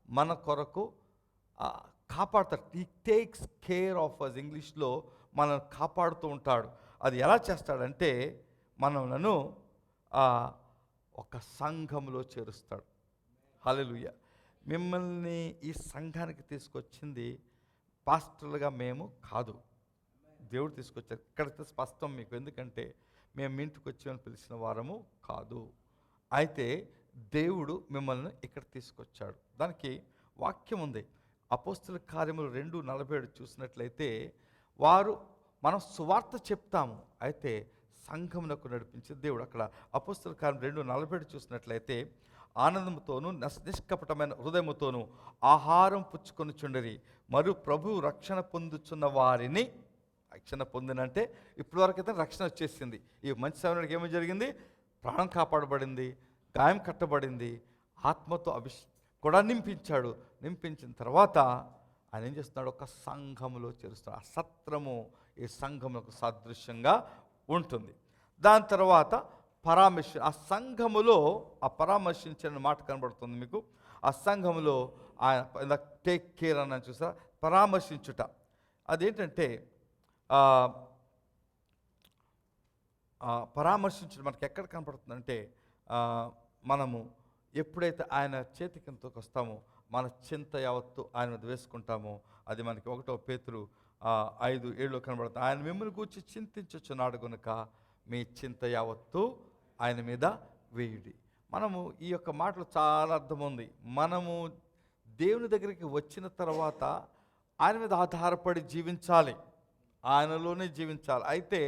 మన కొరకు కాపాడుతాడు. He takes care of us. ఇంగ్లీష్లో మనల్ని కాపాడుతూ ఉంటాడు. అది ఎలా చేస్తాడంటే, మనలను ఒక సంఘంలో చేరుస్తాడు. హల్లెలూయా. మిమ్మల్ని ఈ సంఘానికి తీసుకొచ్చింది పాస్టర్లుగా మేము కాదు, దేవుడు తీసుకొచ్చారు. ఇక్కడితో స్పష్టం మీకు, ఎందుకంటే మేము మీ ఇంటికి వచ్చామని పిలిచిన వారము కాదు. అయితే దేవుడు మిమ్మల్ని ఇక్కడ తీసుకొచ్చాడు. దానికి వాక్యం ఉంది. అపోస్తుల కార్యములు 2:47 చూసినట్లయితే, వారు మనం సువార్త చెప్తాము, అయితే సంఘమునకు నడిపించే దేవుడు. అక్కడ అపోస్తుల కార్యం 2:47 చూసినట్లయితే, ఆనందముతోనూ నిష్కపటమైన హృదయముతోనూ ఆహారం పుచ్చుకొనుచుండిరి, మరియు ప్రభు రక్షణ పొందుచున్న వారిని. రక్షణ పొందినంటే ఇప్పటి వరకైతే రక్షణ వచ్చేసింది. ఈ మంచి సమయానికి ఏమో జరిగింది, ప్రాణం కాపాడబడింది, గాయం కట్టబడింది, ఆత్మతో కూడా నింపించాడు. నింపించిన తర్వాత ఆయన ఏం చేస్తున్నాడు, ఒక సంఘములో చేరుస్తున్నాడు. ఆ సత్రము ఈ సంఘములకు సాదృశ్యంగా ఉంటుంది. దాని తర్వాత ఆ సంఘములో ఆ పరామర్శించిన మాట కనబడుతుంది మీకు. ఆ సంఘములో ఆయన టేక్ కేర్ అని చూసా, పరామర్శించుట. అదేంటంటే పరామర్శించడం మనకి ఎక్కడ కనపడుతుందంటే, మనము ఎప్పుడైతే ఆయన చేతి కిందకు వస్తామో మన చింత యావత్తు ఆయన మీద వేసుకుంటామో, అది మనకి 1 పేతురు 5:7 కనబడుతుంది. ఆయన మిమ్మల్ని గూర్చి చింతించుచున్నాడు గనుక మీ చింత యావత్తు ఆయన మీద వేయుడి. మనము ఈ యొక్క మాటలు చాలా అర్థం ఉంది. మనము దేవుని దగ్గరికి వచ్చిన తర్వాత ఆయన మీద ఆధారపడి జీవించాలి, ఆయనలోనే జీవించాలి. అయితే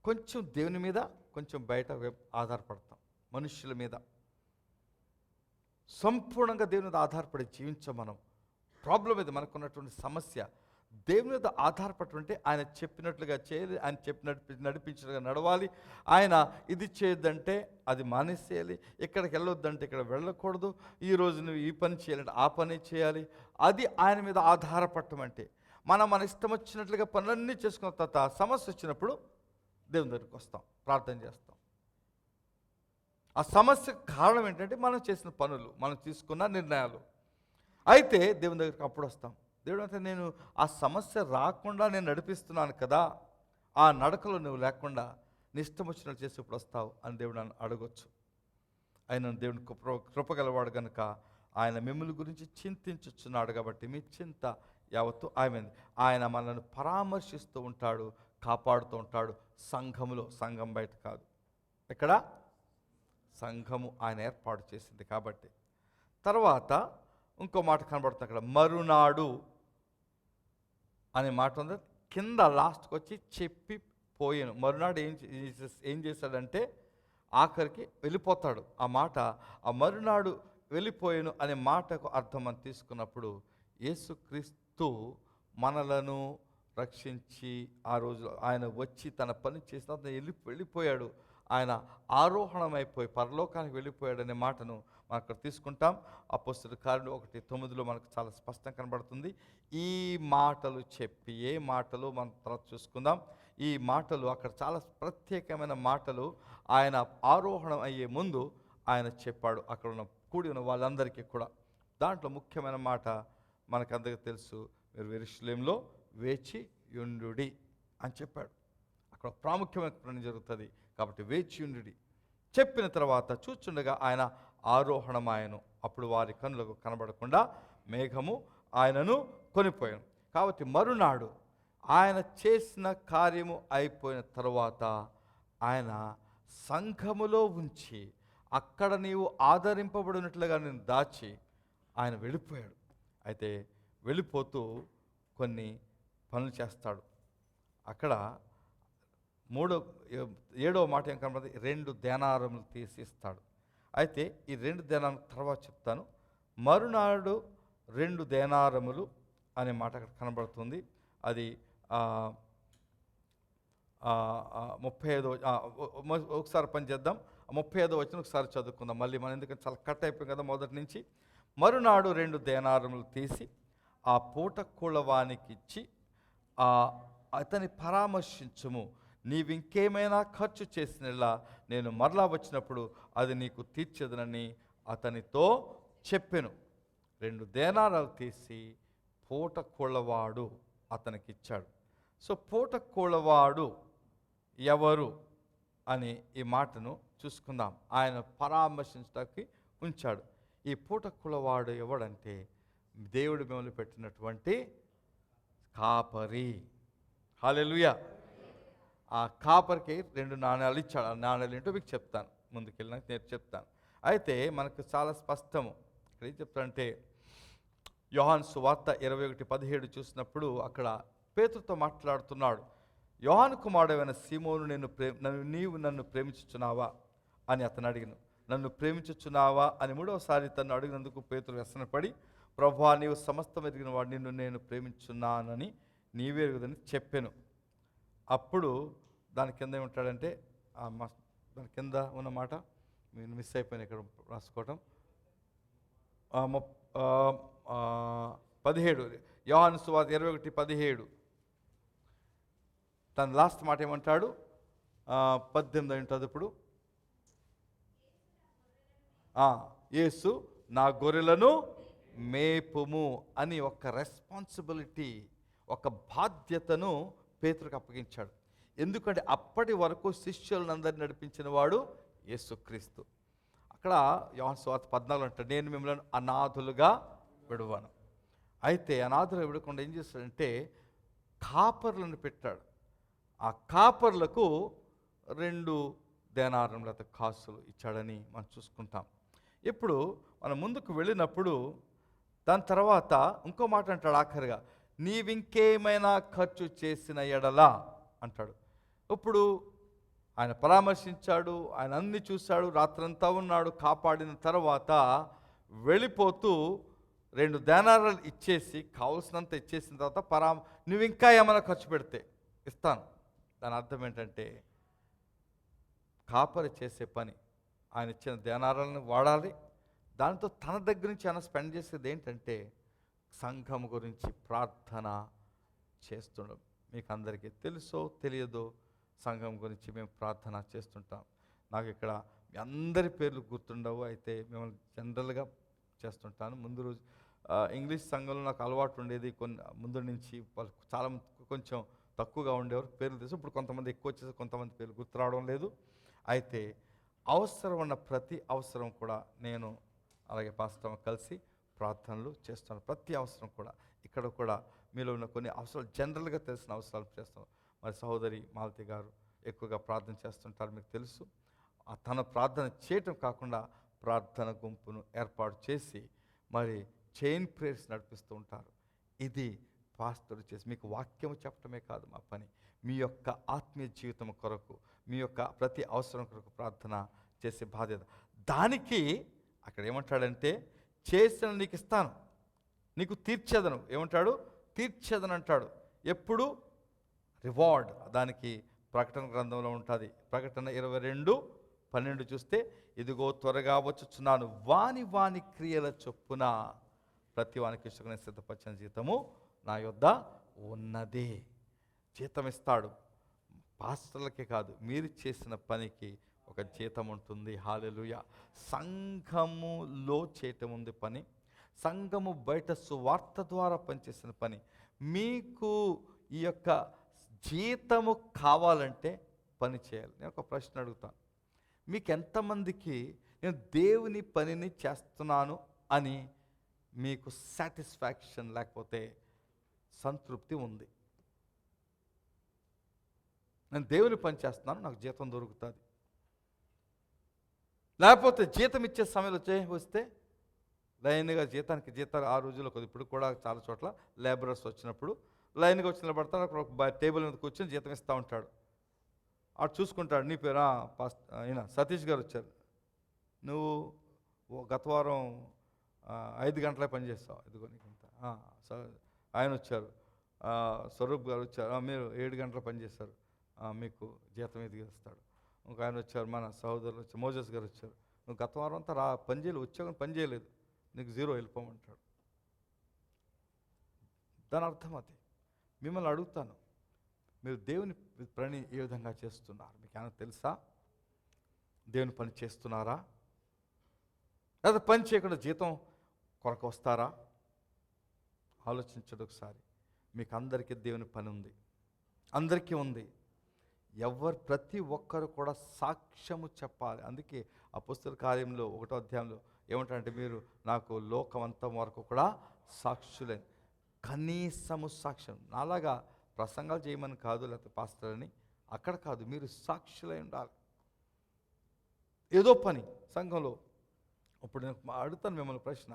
కొంచెం దేవుని మీద, కొంచెం బయట ఆధారపడతాం, మనుషుల మీద. సంపూర్ణంగా దేవుని మీద ఆధారపడి జీవించాం మనం. ప్రాబ్లం ఇది, మనకున్నటువంటి సమస్య. దేవుని మీద ఆధారపడుతుంటే ఆయన చెప్పినట్లుగా చేయాలి, ఆయన నడిపించినట్టుగా నడవాలి. ఆయన ఇది చేయొద్దంటే అది మానేసేయాలి, ఇక్కడికి వెళ్ళొద్దంటే ఇక్కడ వెళ్ళకూడదు, ఈరోజు నువ్వు ఈ పని చేయాలంటే ఆ పని చేయాలి. అది ఆయన మీద ఆధారపడటం అంటే. మన ఇష్టం వచ్చినట్లుగా పనులన్నీ చేసుకున్న తర్వాత సమస్య వచ్చినప్పుడు దేవుని దగ్గరికి వస్తాం, ప్రార్థన చేస్తాం. ఆ సమస్యకు కారణం ఏంటంటే మనం చేసిన పనులు, మనం తీసుకున్న నిర్ణయాలు. అయితే దేవుని దగ్గరికి అప్పుడు వస్తాం. దేవుడు అంటే, నేను ఆ సమస్య రాకుండా నేను నడిపిస్తున్నాను కదా, ఆ నడకలో నువ్వు లేకుండా నీ ఇష్టం వచ్చినట్టు చేసి ఇప్పుడు వస్తావు అని దేవుడు నన్ను అడగొచ్చు. ఆయన దేవుని కృపగలవాడు కనుక ఆయన మిమ్మల్ని గురించి చింతించుచున్నాడు. కాబట్టి మీ చింత యావత్తు ఆయన మనల్ని పరామర్శిస్తూ ఉంటాడు, కాపాడుతూ ఉంటాడు. సంఘములో, సంఘం బయట కాదు, ఇక్కడ సంఘము ఆయన ఏర్పాటు చేసింది కాబట్టి. తర్వాత ఇంకో మాట కనబడుతుంది అక్కడ, మరునాడు అనే మాట ఉంది. కింద లాస్ట్కి వచ్చి చెప్పిపోయాను. మరునాడు ఏం చేశాడంటే ఆఖరికి వెళ్ళిపోతాడు. ఆ మాట, ఆ మరునాడు వెళ్ళిపోయాను అనే మాటకు అర్థం అని తీసుకున్నప్పుడు, యేసుక్రీస్తు మనలను రక్షించి ఆ రోజు ఆయన వచ్చి తన పని చేసిన వెళ్ళిపోయాడు. ఆయన ఆరోహణమైపోయి పరలోకానికి వెళ్ళిపోయాడు అనే మాటను మనం అక్కడ తీసుకుంటాం. అపోస్తలుల కార్యాలు 1:9 మనకు చాలా స్పష్టంగా కనబడుతుంది. ఈ మాటలు చెప్పి, ఏ మాటలు మనం తర్వాత చూసుకుందాం. ఈ మాటలు అక్కడ చాలా ప్రత్యేకమైన మాటలు ఆయన ఆరోహణం అయ్యే ముందు ఆయన చెప్పాడు అక్కడ ఉన్న కూడి ఉన్న వాళ్ళందరికీ కూడా. దాంట్లో ముఖ్యమైన మాట మనకందరికీ తెలుసు, మీరు యెరూషలేములో వేచి యుండుడి అని చెప్పాడు. అక్కడ ప్రాముఖ్యమైన పని జరుగుతుంది కాబట్టి వేచి యుండుడి చెప్పిన తర్వాత చూచుండగా ఆయన ఆరోహణమాయను. అప్పుడు వారి కన్నులకు కనబడకుండా మేఘము ఆయనను కొనిపోయాను. కాబట్టి మరునాడు ఆయన చేసిన కార్యము అయిపోయిన తర్వాత ఆయన సంఘములో ఉంచి అక్కడ నీవు ఆదరింపబడినట్లుగా నేను దాచి ఆయన వెళ్ళిపోయాడు. అయితే వెళ్ళిపోతూ కొన్ని పనులు చేస్తాడు. అక్కడ 7వ మాట ఏం కనబడుతుంది, 2 దేనారములు తీసి ఇస్తాడు. అయితే ఈ 2 దేనారముల తర్వాత చెప్తాను. మరునాడు 2 దేనారములు అనే మాట అక్కడ కనబడుతుంది. అది 35వ ఒకసారి పని చేద్దాం. 35వ వచనం ఒకసారి చదువుకుందాం మళ్ళీ మనం, ఎందుకంటే చాలా కట్ అయిపోయింది కదా మొదటి నుంచి. మరునాడు 2 దేనారములు తీసి ఆ పూట కూలవానికి ఇచ్చి అతని పరామర్శించుము, నీవింకేమైనా ఖర్చు చేసినలా నేను మరలా వచ్చినప్పుడు అది నీకు తీర్చేదనని అతనితో చెప్పెను. 2 దేనారాలు తీసి పూట కూలవాడు అతనికి ఇచ్చాడు. సో పూట కూలవాడు ఎవరు అని ఈ మాటను చూసుకుందాం. ఆయన పరామర్శించడానికి ఉంచాడు. ఈ పూటకులవాడు ఎవడంటే దేవుడు మిమ్మల్ని పెట్టినటువంటి కాపరి. హల్లెలూయా. ఆ కాపరికి 2 నాణ్యాలు ఇచ్చాడు. ఆ నాణ్యాలు ఏంటో మీకు చెప్తాను, ముందుకెళ్ళినాక నేను చెప్తాను. అయితే మనకు చాలా స్పష్టము. ఇక్కడ ఏం చెప్తానంటే యోహాను సువార్త 21:17 చూసినప్పుడు అక్కడ పేతురుతో మాట్లాడుతున్నాడు. యోహాను కుమారుడైన సీమోను నీవు నన్ను ప్రేమించుచున్నావా అని అతను అడిగిన. నన్ను ప్రేమించుచున్నావా అని 3వసారి తను అడిగినందుకు పేతురు వ్యసనపడి, ప్రభువా, నీవు సమస్తం ఎరిగిన వాడు, నిన్ను నేను ప్రేమించున్నానని నీవే ఎరుగుదని చెప్పాను. అప్పుడు దాని కింద ఏమంటాడంటే దాని కింద ఉన్న మాట నేను మిస్ అయిపోయాను ఇక్కడ రాసుకోవటం. 17 యోహాను సువార్త 21:17 తన లాస్ట్ మాట ఏమంటాడు? 18 ఉంటుంది ఇప్పుడు. యేసు నా గొర్రెలను మేపుము అని ఒక రెస్పాన్సిబిలిటీ, ఒక బాధ్యతను పేతురుకు అప్పగించాడు. ఎందుకంటే అప్పటి వరకు శిష్యులందరినీ నడిపించిన వాడు యేసుక్రీస్తు. అక్కడ యోహాను సువార్త 14 అంటాడు, నేను మిమ్మల్ని అనాథులుగా విడువను. అయితే అనాథులు విడకుండా ఏం చేస్తాడంటే కాపర్లను పెట్టాడు. ఆ కాపర్లకు 2 దేనారముల కాసులు ఇచ్చాడని మనం చూసుకుంటాం. ఇప్పుడు మనం ముందుకు వెళ్ళినప్పుడు దాని తర్వాత ఇంకో మాట అంటాడు ఆఖరిగా, నీవింకేమైనా ఖర్చు చేసిన ఎడలా అంటాడు. ఇప్పుడు ఆయన పరామర్శించాడు, ఆయన అన్ని చూశాడు, రాత్రంతా ఉన్నాడు. కాపాడిన తర్వాత వెళ్ళిపోతూ 2 దేనారాలు ఇచ్చేసి కావలసినంత ఇచ్చేసిన తర్వాత నువ్వు ఇంకా ఏమైనా ఖర్చు పెడితే ఇస్తాను. దాని అర్థం ఏంటంటే కాపరి చేసే పని ఆయన ఇచ్చిన దేనారాలను వాడాలి. దాంతో తన దగ్గర నుంచి ఆయన స్పెండ్ చేసేది ఏంటంటే సంఘం గురించి ప్రార్థన చేస్తుండడం. మీకు అందరికీ తెలుసో తెలియదో సంఘం గురించి మేము ప్రార్థన చేస్తుంటాం. నాకు ఇక్కడ మీ అందరి పేర్లు గుర్తుండవు, అయితే మిమ్మల్ని జనరల్గా చేస్తుంటాను. ముందు రోజు ఇంగ్లీష్ సంఘంలో నాకు అలవాటు ఉండేది, ముందు నుంచి వాళ్ళు చాలా కొంచెం తక్కువగా ఉండేవారు, పేర్లు తెలుసు. ఇప్పుడు కొంతమంది ఎక్కువ వచ్చేసి కొంతమంది పేర్లు గుర్తు రావడం లేదు. అయితే అవసరం ఉన్న ప్రతి అవసరం కూడా నేను అలాగే పాస్టర్ కలిసి ప్రార్థనలు చేస్తాను. ప్రతి అవసరం కూడా ఇక్కడ కూడా మీలో ఉన్న కొన్ని అవసరాలు జనరల్గా తెలిసిన అవసరాలు చేస్తాం. మరి సహోదరి మాలతి గారు ఎక్కువగా ప్రార్థన చేస్తుంటారు, మీకు తెలుసు. తన ప్రార్థన చేయటం కాకుండా ప్రార్థన గుంపును ఏర్పాటు చేసి మరి చైన్ ప్రేయర్స్ నడిపిస్తూ ఉంటారు. ఇది పాస్టర్ చేసి మీకు వాక్యం చెప్పటమే కాదు మా పని, మీ యొక్క ఆత్మీయ జీవితం కొరకు, మీ యొక్క ప్రతి అవసరం కొరకు ప్రార్థన చేసే బాధ్యత. దానికి అక్కడ ఏమంటాడంటే చేసిన నీకు ఇస్తాను, నీకు తీర్చేదను. ఏమంటాడు? తీర్చేదను అంటాడు. ఎప్పుడు? రివార్డ్. దానికి ప్రకటన గ్రంథంలో ఉంటుంది. ప్రకటన 22:12 చూస్తే, ఇదిగో త్వరగా వచ్చుచున్నాను, వాని క్రియల చొప్పున ప్రతి వానికి ఇష్టమైన సిద్ధపరిచిన జీతము నా యొద్ద ఉన్నది. జీతం ఇస్తాడు. పాస్టర్లకే కాదు, మీరు చేసిన పనికి ఒక జీతం ఉంటుంది. హల్లెలూయా. సంఘములో చేయటం ఉంది పని, సంఘము బయట సువార్త ద్వారా పనిచేసిన పని. మీకు ఈ యొక్క జీతము కావాలంటే పని చేయాలి. నేను ఒక ప్రశ్న అడుగుతాను, మీకు ఎంతమందికి నేను దేవుని పనిని చేస్తున్నాను అని మీకు సాటిస్ఫాక్షన్ లేకపోతే సంతృప్తి ఉంది? నేను దేవుని పని చేస్తున్నాను, నాకు జీతం దొరుకుతుంది. లేకపోతే జీతం ఇచ్చే సమయంలో వస్తే లైన్గా జీతాలు ఆ రోజుల్లో కొద్ది, ఇప్పుడు కూడా చాలా చోట్ల లేబరర్స్ వచ్చినప్పుడు లైన్గా వచ్చి నిలబడతాడు. అక్కడ ఒక టేబుల్ మీద కూర్చొని జీతం ఇస్తూ ఉంటాడు. అటు చూసుకుంటాడు, నీ పేరు ఈయన సతీష్ గారు వచ్చారు, నువ్వు గత వారం 5 గంటలే పనిచేస్తావు, ఇదిగో నీకంత. ఆయన వచ్చారు, స్వరూప్ గారు వచ్చారు, మీరు 7 గంటలు పనిచేస్తారు, మీకు జీతం ఇది ఇస్తాడు. ఇంకా ఆయన వచ్చారు, మన సహోదరులు వచ్చారు, మోజస్ గారు వచ్చారు, నువ్వు గత వారం అంతా పని చేయలేదు, వచ్చావు పని చేయలేదు, నీకు 0 వెళ్ళిపోమంటాడు. దాని అర్థం అది. మిమ్మల్ని అడుగుతాను, మీరు దేవుని పని ఏ విధంగా చేస్తున్నారు? మీకు ఏమైనా తెలుసా? దేవుని పని చేస్తున్నారా? లేదా పని చేయకుండా జీతం కొరకు వస్తారా? ఆలోచించడు ఒకసారి. మీకు అందరికీ దేవుని పని ఉంది, అందరికీ ఉంది. ప్రతి ఒక్కరు కూడా సాక్ష్యము చెప్పాలి. అందుకే అపొస్తలుల కార్యంలో 1వ అధ్యాయంలో ఏమంటారంటే, మీరు నాకు లోకమంతం వరకు కూడా సాక్షులే. కనీసము సాక్ష్యం. నాలాగా ప్రసంగాలు చేయమని కాదు, లేకపోతే పాస్టర్ని అక్కడ కాదు, మీరు సాక్షులై ఉండాలి. ఏదో పని సంఘంలో. ఇప్పుడు నేను అడుగుతాను మిమ్మల్ని ప్రశ్న.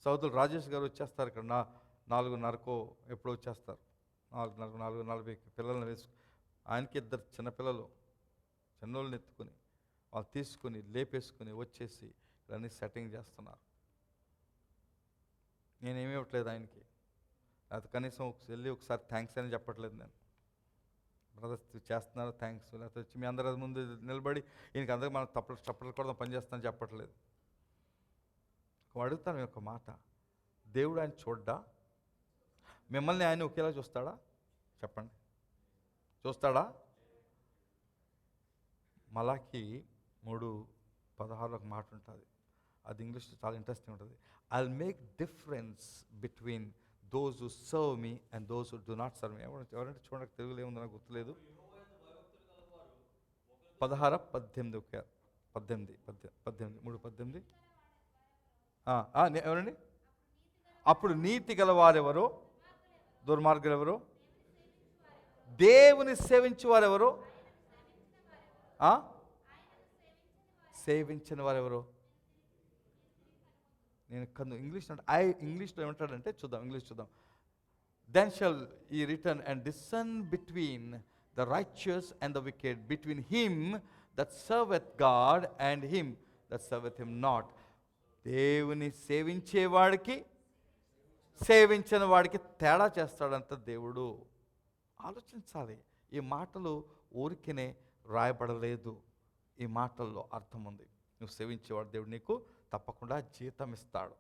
సౌదరులు రాజేష్ గారు వచ్చేస్తారు ఇక్కడ 4:30కో ఎప్పుడో వచ్చేస్తారు. 4:40 పిల్లల్ని వేసుకు, ఆయనకి 2 చిన్నపిల్లలు, చిన్నోళ్ళని ఎత్తుకుని వాళ్ళు తీసుకుని లేపేసుకుని వచ్చేసి ఇవన్నీ సెట్టింగ్ చేస్తున్నారు. నేనేమి ఇవ్వట్లేదు ఆయనకి, లేకపోతే కనీసం వెళ్ళి ఒకసారి థ్యాంక్స్ అని చెప్పట్లేదు. నేను బ్రదర్స్ చేస్తున్నారు థ్యాంక్స్, లేకపోతే వచ్చి మీ అందరి ముందు నిలబడి ఈయనకి అందరికి మనం చప్పట్లు కూడా పని చేస్తానని చెప్పట్లేదు. అడుగుతాను ఒక మాట, దేవుడు ఆయన చూడ్డా? మిమ్మల్ని ఆయన ఒకేలా చూస్తాడా? చెప్పండి, చూస్తాడా? మలాకి 3:16 ఒక మాట ఉంటుంది, అది ఇంగ్లీష్లో చాలా ఇంట్రెస్టింగ్ ఉంటుంది. I'll make difference between those who serve me and those who do not serve me. ఎవరంటే చూడండి, తెలుగులో ఏముందో నాకు గుర్తులేదు. 3:18 ఎవరండి? అప్పుడు నీతి గలవారెవరో, దుర్మార్గులు ఎవరు? దేవుని సేవించే వారెవరు? సేవించిన వారెవరు? నేను ఇంగ్లీష్ ఇంగ్లీష్లో ఏమంటాడంటే చూద్దాం, ఇంగ్లీష్ చూద్దాం. Then shall ye return and discern between the righteous and the wicked, between him that serveth God and him that serveth him not. దేవుని సేవించేవాడికి సేవించిన వాడికి తేడా చేస్తాడంట దేవుడు. ఆలోచించాలి. ఈ మాటలు ఊరికినే రాయబడలేదు, ఈ మాటల్లో అర్థం ఉంది. నువ్వు సేవించేవాడు దేవుడు నీకు తప్పకుండా జీతం ఇస్తాడు.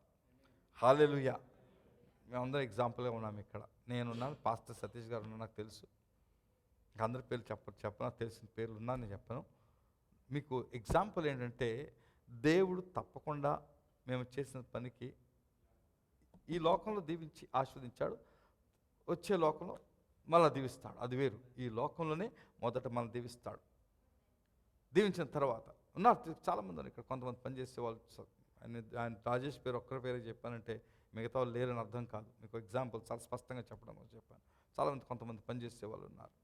హల్లెలూయా. మేమందరం ఎగ్జాంపుల్గా ఉన్నాము ఇక్కడ. నేనున్నాను, పాస్టర్ సతీష్ గారు ఉన్నా, నాకు తెలుసు. అందరి పేర్లు చెప్పను, తెలిసిన పేర్లు ఉన్నా నేను చెప్పను. మీకు ఎగ్జాంపుల్ ఏంటంటే, దేవుడు తప్పకుండా మేము చేసిన పనికి ఈ లోకంలో దీవించి ఆస్వాదించాడు, వచ్చే లోకంలో మళ్ళీ దీవిస్తాడు. అది వేరు. ఈ లోకంలోనే మొదట మనం దీవిస్తాడు. దీవించిన తర్వాత ఉన్నారు చాలామంది ఉన్నారు ఇక్కడ. కొంతమంది పనిచేసే వాళ్ళు, ఆయన రాజేష్ పేరు ఒక్కరి పేరు చెప్పానంటే మిగతా వాళ్ళు లేరని అర్థం కాదు. మీకు ఎగ్జాంపుల్ చాలా స్పష్టంగా చెప్పడం చెప్పాను. చాలామంది కొంతమంది పనిచేసే వాళ్ళు ఉన్నారు,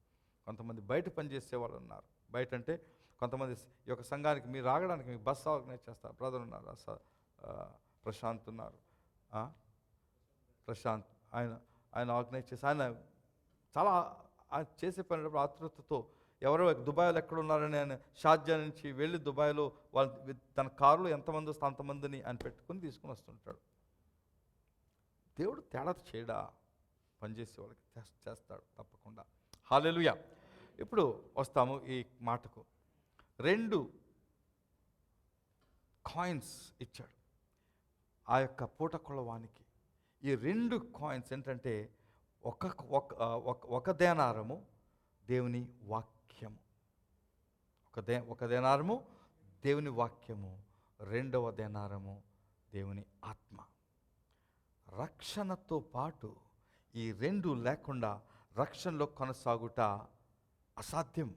కొంతమంది బయట పనిచేసే వాళ్ళు ఉన్నారు. బయట అంటే కొంతమంది ఈ యొక్క సంఘానికి మీరు రాగడానికి మీకు బస్సు ఆర్గనైజ్ చేస్తారు. బ్రదర్ ఉన్నారు, ప్రశాంత్ ఉన్నారు. ప్రశాంత్ ఆయన ఆర్గనైజ్ చేసి ఆయన చాలా చేసే పని ఆతృతతో ఎవరో దుబాయ్లో ఎక్కడ ఉన్నారని ఆయన షార్జా నుంచి వెళ్ళి దుబాయ్లో వాళ్ళు తన కారులో ఎంతమంది వస్తే అంతమందిని ఆయన పెట్టుకుని తీసుకుని వస్తుంటాడు. దేవుడు తేడా చేయడా? పనిచేసే వాళ్ళకి చేస్తాడు తప్పకుండా. హల్లెలూయా. ఇప్పుడు వస్తాము ఈ మాటకు. 2 కాయిన్స్ ఇచ్చాడు ఆ యొక్క పూటకొలవానికి. ఈ 2 కాయిన్స్ ఏంటంటే, ఒక దేనారము దేవుని వాక్యము, ఒక దేనారము దేవుని వాక్యము, 2వ దేనారము దేవుని ఆత్మ. రక్షణతో పాటు ఈ 2 లేకుండా రక్షణలో కొనసాగుట అసాధ్యం.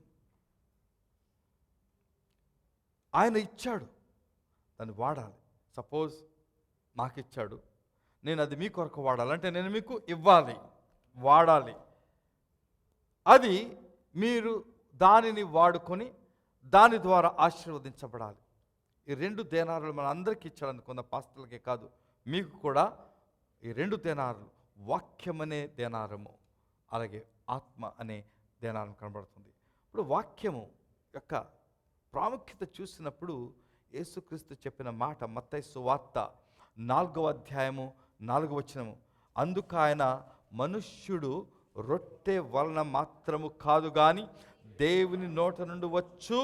ఆయన ఇచ్చాడు, దాన్ని వాడాలి. సపోజ్ నాకు ఇచ్చాడు, నేను అది మీ కొరకు వాడాలంటే నేను మీకు ఇవ్వాలి, వాడాలి. అది మీరు దానిని వాడుకొని దాని ద్వారా ఆశీర్వదించబడాలి. ఈ 2 దేనారులు మన అందరికీ ఇచ్చాడు. అనుకున్న పాస్టర్లకే కాదు, మీకు కూడా ఈ 2 దేనారులు, వాక్యం అనే దేనారము, అలాగే ఆత్మ అనే దేనారం కనబడుతుంది. ఇప్పుడు వాక్యము యొక్క ప్రాముఖ్యత చూసినప్పుడు యేసుక్రీస్తు చెప్పిన మాట మత్తయి సువార్త 4వ అధ్యాయము 4వ వచనము. అందుకు ఆయన, మనుష్యుడు రొట్టె వలన మాత్రము కాదు గాని దేవుని నోట నుండి వచ్చు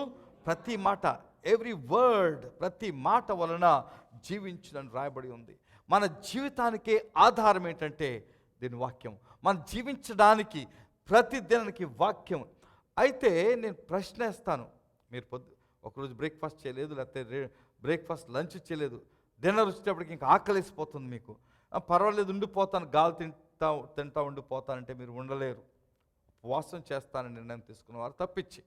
ప్రతి మాట, ఎవ్రీ వర్డ్, ప్రతి మాట వలన జీవించునని రాయబడి ఉంది. మన జీవితానికే ఆధారం ఏంటంటే దీని వాక్యం. మనం జీవించడానికి ప్రతి దినానికి వాక్యం. అయితే నేను ప్రశ్న వేస్తాను, మీరు ఒకరోజు బ్రేక్ఫాస్ట్ చేయలేదు, లేకపోతే బ్రేక్ఫాస్ట్ లంచ్ చేయలేదు, డిన్నర్ వచ్చేటప్పటికి ఇంకా ఆకలేసిపోతుంది మీకు. పర్వాలేదు ఉండిపోతాను, గాలి తింటా ఉండిపోతానంటే మీరు ఉండలేరు. ఉపవాసం చేస్తానని నిర్ణయం తీసుకున్నవారు తప్పించి.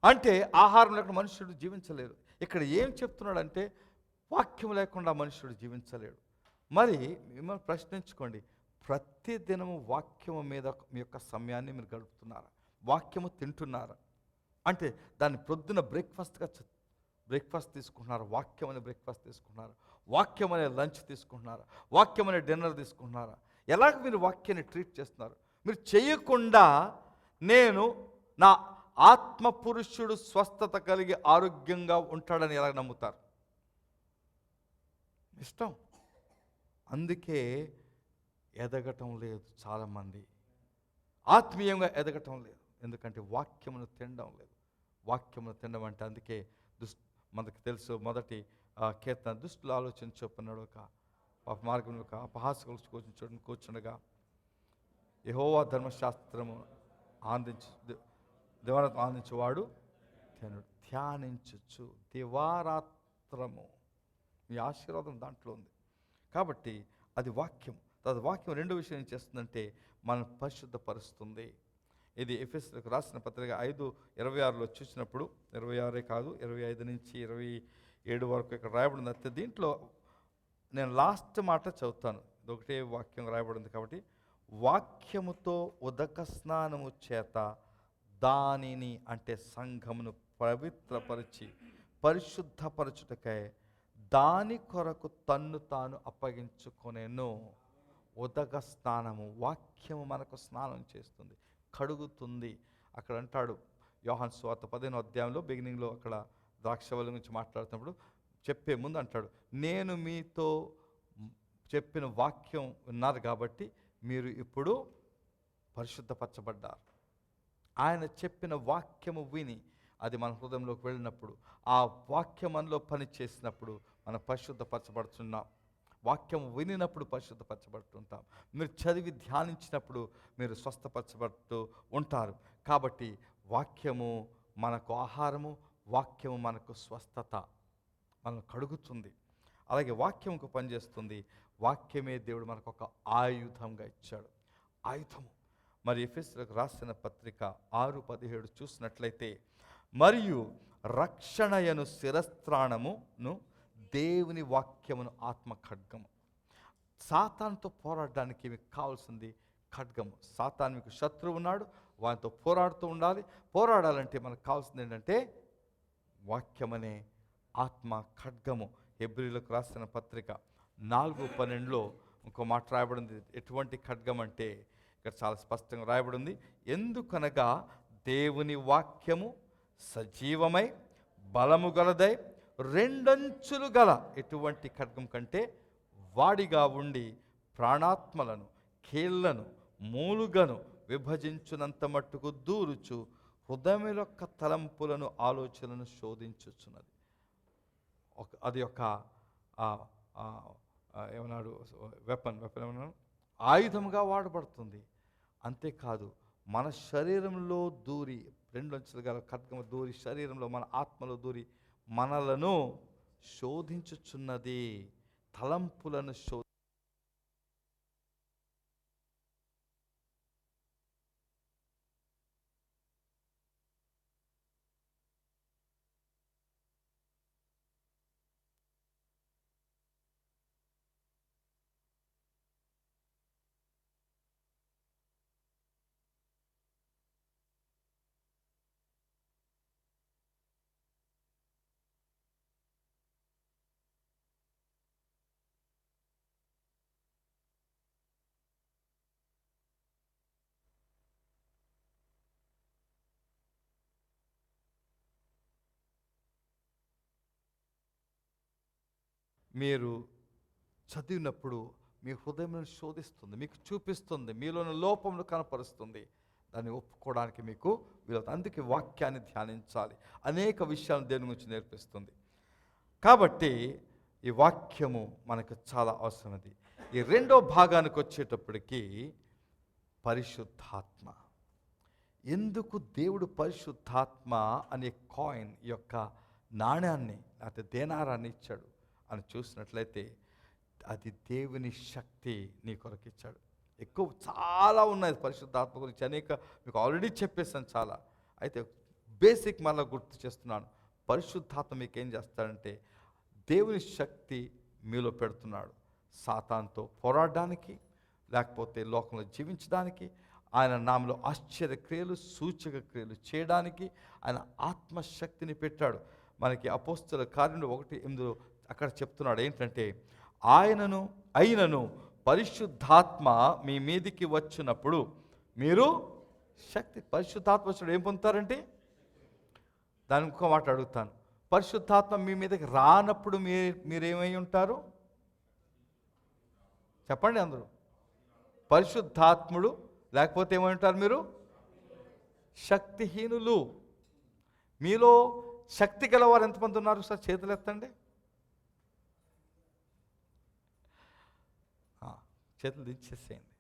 అంటే ఆహారం లేకుండా మనుషుడు జీవించలేరు. ఇక్కడ ఏం చెప్తున్నాడంటే వాక్యం లేకుండా మనుషుడు జీవించలేడు. మరి మిమ్మల్ని ప్రశ్నించుకోండి, ప్రతి దినము వాక్యము మీద మీ యొక్క సమయాన్ని మీరు గడుపుతున్నారా? వాక్యము తింటున్నారా? అంటే దాన్ని ప్రొద్దున బ్రేక్ఫాస్ట్ తీసుకుంటున్నారు, వాక్యం అనే బ్రేక్ఫాస్ట్ తీసుకుంటున్నారు, వాక్యం అనే లంచ్ తీసుకుంటున్నారు, వాక్యం అనే డిన్నర్ తీసుకుంటున్నారా? ఎలాగ మీరు వాక్యాన్ని ట్రీట్ చేస్తున్నారు? మీరు చేయకుండా నేను నా ఆత్మ పురుషుడు స్వస్థత కలిగి ఆరోగ్యంగా ఉంటాడని ఎలా నమ్ముతారు? ఇష్టం. అందుకే ఎదగటం లేదు చాలామంది, ఆత్మీయంగా ఎదగటం లేదు. ఎందుకంటే వాక్యమును తినడం లేదు. వాక్యమును తినడం అంటే అందుకే మనకు తెలుసు, మొదటి కీర్తన, దుష్టులు ఆలోచన చొప్పున్నాడు ఒక మార్గం ఒక అపహాసకులు కూర్చుండగా యెహోవా ధర్మశాస్త్రము దివారాత్రం ఆనందించేవాడు ధ్యానించచ్చు దివారాత్రము. మీ ఆశీర్వాదం దాంట్లో ఉంది. కాబట్టి అది వాక్యం. అది వాక్యం రెండో విషయం ఏం చేస్తుందంటే మనం పరిశుద్ధపరుస్తుంది. ఇది ఎఫెసీయులకు రాసిన పత్రిక 5:26లో చూసినప్పుడు, 26 కాదు 25 నుంచి 27 వరకు ఇక్కడ రాయబడింది. అయితే దీంట్లో నేను లాస్ట్ మాట చదువుతాను, ఇది ఒకటే వాక్యం రాయబడింది. కాబట్టి వాక్యముతో ఉదక స్నానము చేత దానిని అంటే సంఘమును పవిత్రపరిచి పరిశుద్ధపరచుటకై దాని కొరకు తన్ను తాను అప్పగించుకొనెను. ఉదక స్నానము, వాక్యము మనకు స్నానం చేస్తుంది, కడుగుతుంది. అక్కడ అంటాడు యోహాను సువార్త 15వ అధ్యాయంలో బిగినింగ్లో అక్కడ ద్రాక్షవల్లి గురించి మాట్లాడుతున్నప్పుడు చెప్పే ముందు అంటాడు, నేను మీతో చెప్పిన వాక్యం విన్నారు కాబట్టి మీరు ఇప్పుడు పరిశుద్ధపరచబడ్డారు. ఆయన చెప్పిన వాక్యము విని అది మన హృదయంలోకి వెళ్ళినప్పుడు, ఆ వాక్యం మనలో పని చేసినప్పుడు మనం పరిశుద్ధపరచబడుతున్నాం. వాక్యం వినినప్పుడు పరిశుద్ధపరచబడుతుంటాం. మీరు చదివి ధ్యానించినప్పుడు మీరు స్వస్థపరచబడుతూ ఉంటారు. కాబట్టి వాక్యము మనకు ఆహారము, వాక్యము మనకు స్వస్థత, మనల్ని కడుగుతుంది. అలాగే వాక్యముకు పనిచేస్తుంది. వాక్యమే దేవుడు మనకు ఒక ఆయుధంగా ఇచ్చాడు, ఆయుధము. మరి ఎఫెసీయులకు రాసిన పత్రిక 6:17 చూసినట్లయితే, మరియు రక్షణయను శిరస్త్రాణమును దేవుని వాక్యమును ఆత్మ ఖడ్గము. సాతానుతో పోరాడడానికి మీకు కావాల్సింది ఖడ్గము. సాతాను మీకు శత్రువు ఉన్నాడు, వానితో పోరాడుతూ ఉండాలి. పోరాడాలంటే మనకు కావాల్సింది ఏంటంటే వాక్యమనే ఆత్మ ఖడ్గము. హెబ్రీయులకు రాసిన పత్రిక 4:12లో ఇంకో మాట రాయబడింది. ఎటువంటి ఖడ్గం అంటే ఇక్కడ చాలా స్పష్టంగా రాయబడింది, ఎందుకనగా దేవుని వాక్యము సజీవమై బలము గలదై రెండంచులు గల ఎటువంటి ఖడ్గం కంటే వాడిగా ఉండి ప్రాణాత్మలను కీళ్లను మూలుగను విభజించునంత మట్టుకు దూరుచు హృదయం యొక్క తలంపులను ఆలోచనలను శోధించుచున్నది. అది ఒక ఏమన్నాడు వెపన్ ఏమన్నాడు, ఆయుధంగా వాడబడుతుంది. అంతేకాదు మన శరీరంలో దూరి, రెండంచులు గల ఖడ్గము దూరి శరీరంలో మన ఆత్మలో దూరి మనలను శోధించుచున్నది, తలంపులను మీరు చదివినప్పుడు మీ హృదయం శోధిస్తుంది, మీకు చూపిస్తుంది, మీలోని లోపమును కనపరుస్తుంది. దాన్ని ఒప్పుకోవడానికి మీకు వీలవుతుంది. అందుకే వాక్యాన్ని ధ్యానించాలి, అనేక విషయాలను దేని గురించి నేర్పిస్తుంది. కాబట్టి ఈ వాక్యము మనకు చాలా అవసరమైనది. ఈ రెండో భాగానికి వచ్చేటప్పటికి పరిశుద్ధాత్మ. ఎందుకు దేవుడు పరిశుద్ధాత్మ అనే కాయిన్ యొక్క నాణ్యాన్ని లేకపోతే దేనారాన్ని ఇచ్చాడు అని చూసినట్లయితే, అది దేవుని శక్తి నీ కొరకు ఇచ్చాడు. ఎక్కువ చాలా ఉన్నాయి పరిశుద్ధాత్మ గురించి అనేక మీకు ఆల్రెడీ చెప్పేసాను చాలా. అయితే బేసిక్ మళ్ళీ గుర్తు చేస్తున్నాను. పరిశుద్ధాత్మ మీకు ఏం చేస్తాడంటే దేవుని శక్తి మీలో పెడుతున్నాడు. సాతానుతో పోరాడడానికి, లేకపోతే లోకంలో జీవించడానికి, ఆయన నామలో ఆశ్చర్యక్రియలు సూచక క్రియలు చేయడానికి ఆయన ఆత్మశక్తిని పెట్టాడు. మనకి అపోస్తల కార్యంలో 1:8 అక్కడ చెప్తున్నాడు ఏంటంటే, అయినను పరిశుద్ధాత్మ మీ మీదికి వచ్చినప్పుడు మీరు శక్తి. పరిశుద్ధాత్మ వచ్చినప్పుడు ఏం పొందుతారంటే, దాని ఇంకో మాట అడుగుతాను, పరిశుద్ధాత్మ మీ మీదకి రానప్పుడు మీరేమై ఉంటారు చెప్పండి అందరూ. పరిశుద్ధాత్ముడు లేకపోతే ఏమై ఉంటారు మీరు? శక్తిహీనులు. మీలో శక్తి గలవారు ఎంతమంది ఉన్నారు సార్? చేతులు ఎత్తండి. చేతులు దించేసేయండి.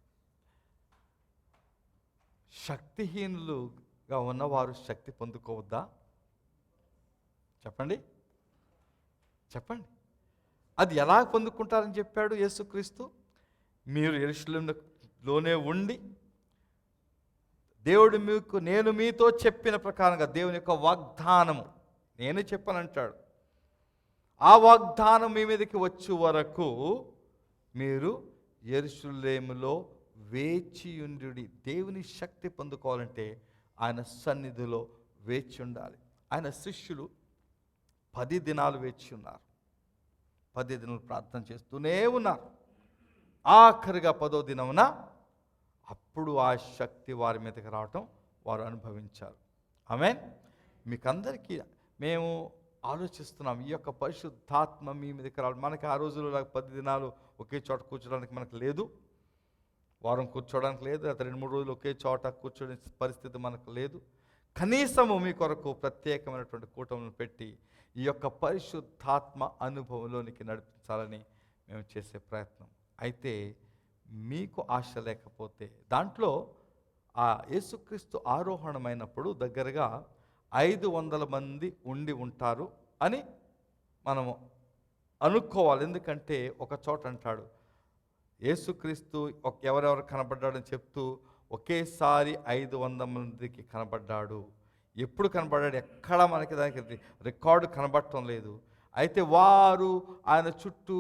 శక్తిహీనులుగా ఉన్నవారు శక్తి పొందుకోవద్దా? చెప్పండి. అది ఎలా పొందుకుంటారని చెప్పాడు యేసుక్రీస్తు. మీరు యెరూషలేములోనే ఉండి దేవుడు నేను మీతో చెప్పిన ప్రకారంగా దేవుని యొక్క వాగ్దానము నేను చెప్పానంటాడు. ఆ వాగ్దానం మీ మీదకి వచ్చే వరకు మీరు యెరూషలేములో వేచియుండుడి. దేవుని శక్తి పొందుకోవాలంటే ఆయన సన్నిధిలో వేచి ఉండాలి. ఆయన శిష్యులు 10 దినాలు వేచి ఉన్నారు. 10 దినాలు ప్రార్థన చేస్తూనే ఉన్నారు. ఆఖరిగా 10వ దినమున అప్పుడు ఆ శక్తి వారి మీదకి రావటం వారు అనుభవించారు. ఆమేన్. మీకందరికీ మేము ఆలోచిస్తున్నాం, ఈ యొక్క పరిశుద్ధాత్మ మీ మీదకి రావడం. మనకి ఆ రోజుల్లో 10 దినాలు ఒకే చోట కూర్చోడానికి మనకు లేదు, వారం కూర్చోవడానికి లేదు, లేదా 2-3 రోజులు ఒకే చోట కూర్చోని పరిస్థితి మనకు లేదు. కనీసము మీ కొరకు ప్రత్యేకమైనటువంటి కూటములను పెట్టి ఈ యొక్క పరిశుద్ధాత్మ అనుభవంలోనికి నడిపించాలని మేము చేసే ప్రయత్నం. అయితే మీకు ఆశ లేకపోతే, దాంట్లో ఆ యేసుక్రీస్తు ఆరోహణమైనప్పుడు దగ్గరగా 500 మంది ఉండి ఉంటారు అని మనము అనుకోవాలి. ఎందుకంటే ఒక చోట అంటాడు, యేసుక్రీస్తు ఎవరెవరు కనబడ్డాడని చెప్తూ ఒకేసారి 500 మందికి కనబడ్డాడు. ఎప్పుడు కనబడ్డాడు? ఎక్కడ మనకి దానికి రికార్డు కనబడటం లేదు. అయితే వారు ఆయన చుట్టూ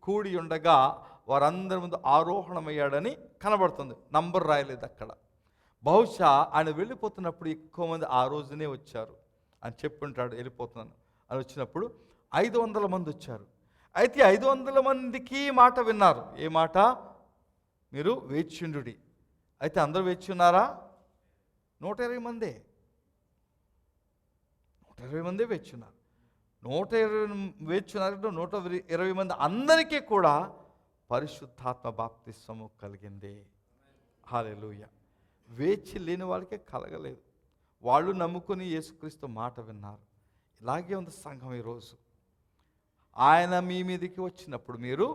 కూడి ఉండగా వారందరి ముందు ఆరోహణమయ్యాడని కనబడుతుంది. నంబర్ రాయలేదు అక్కడ. బహుశా ఆయన వెళ్ళిపోతున్నప్పుడు ఎక్కువ మంది ఆ రోజునే వచ్చారు అని చెప్పుంటాడు. వెళ్ళిపోతున్నాను అని వచ్చినప్పుడు 500 మంది వచ్చారు. అయితే 500 మందికి మాట విన్నారు. ఏ మాట? మీరు వేచియుండుడి. అయితే అందరూ వేచి ఉన్నారా? 120 మందే. 120 మందే వేచి ఉన్నారు. 120 వేచి ఉన్నారు. 120 మంది అందరికీ కూడా పరిశుద్ధాత్మ బాప్తిస్మము కలిగింది. హల్లెలూయా. వేచి లేని వాళ్ళకే కలగలేదు. వాళ్ళు నమ్ముకొని యేసుక్రీస్తు మాట విన్నారు. ఇలాగే ఉంది సంఘం ఈరోజు. ఆయన మీ మీదకి వచ్చినప్పుడు మీరు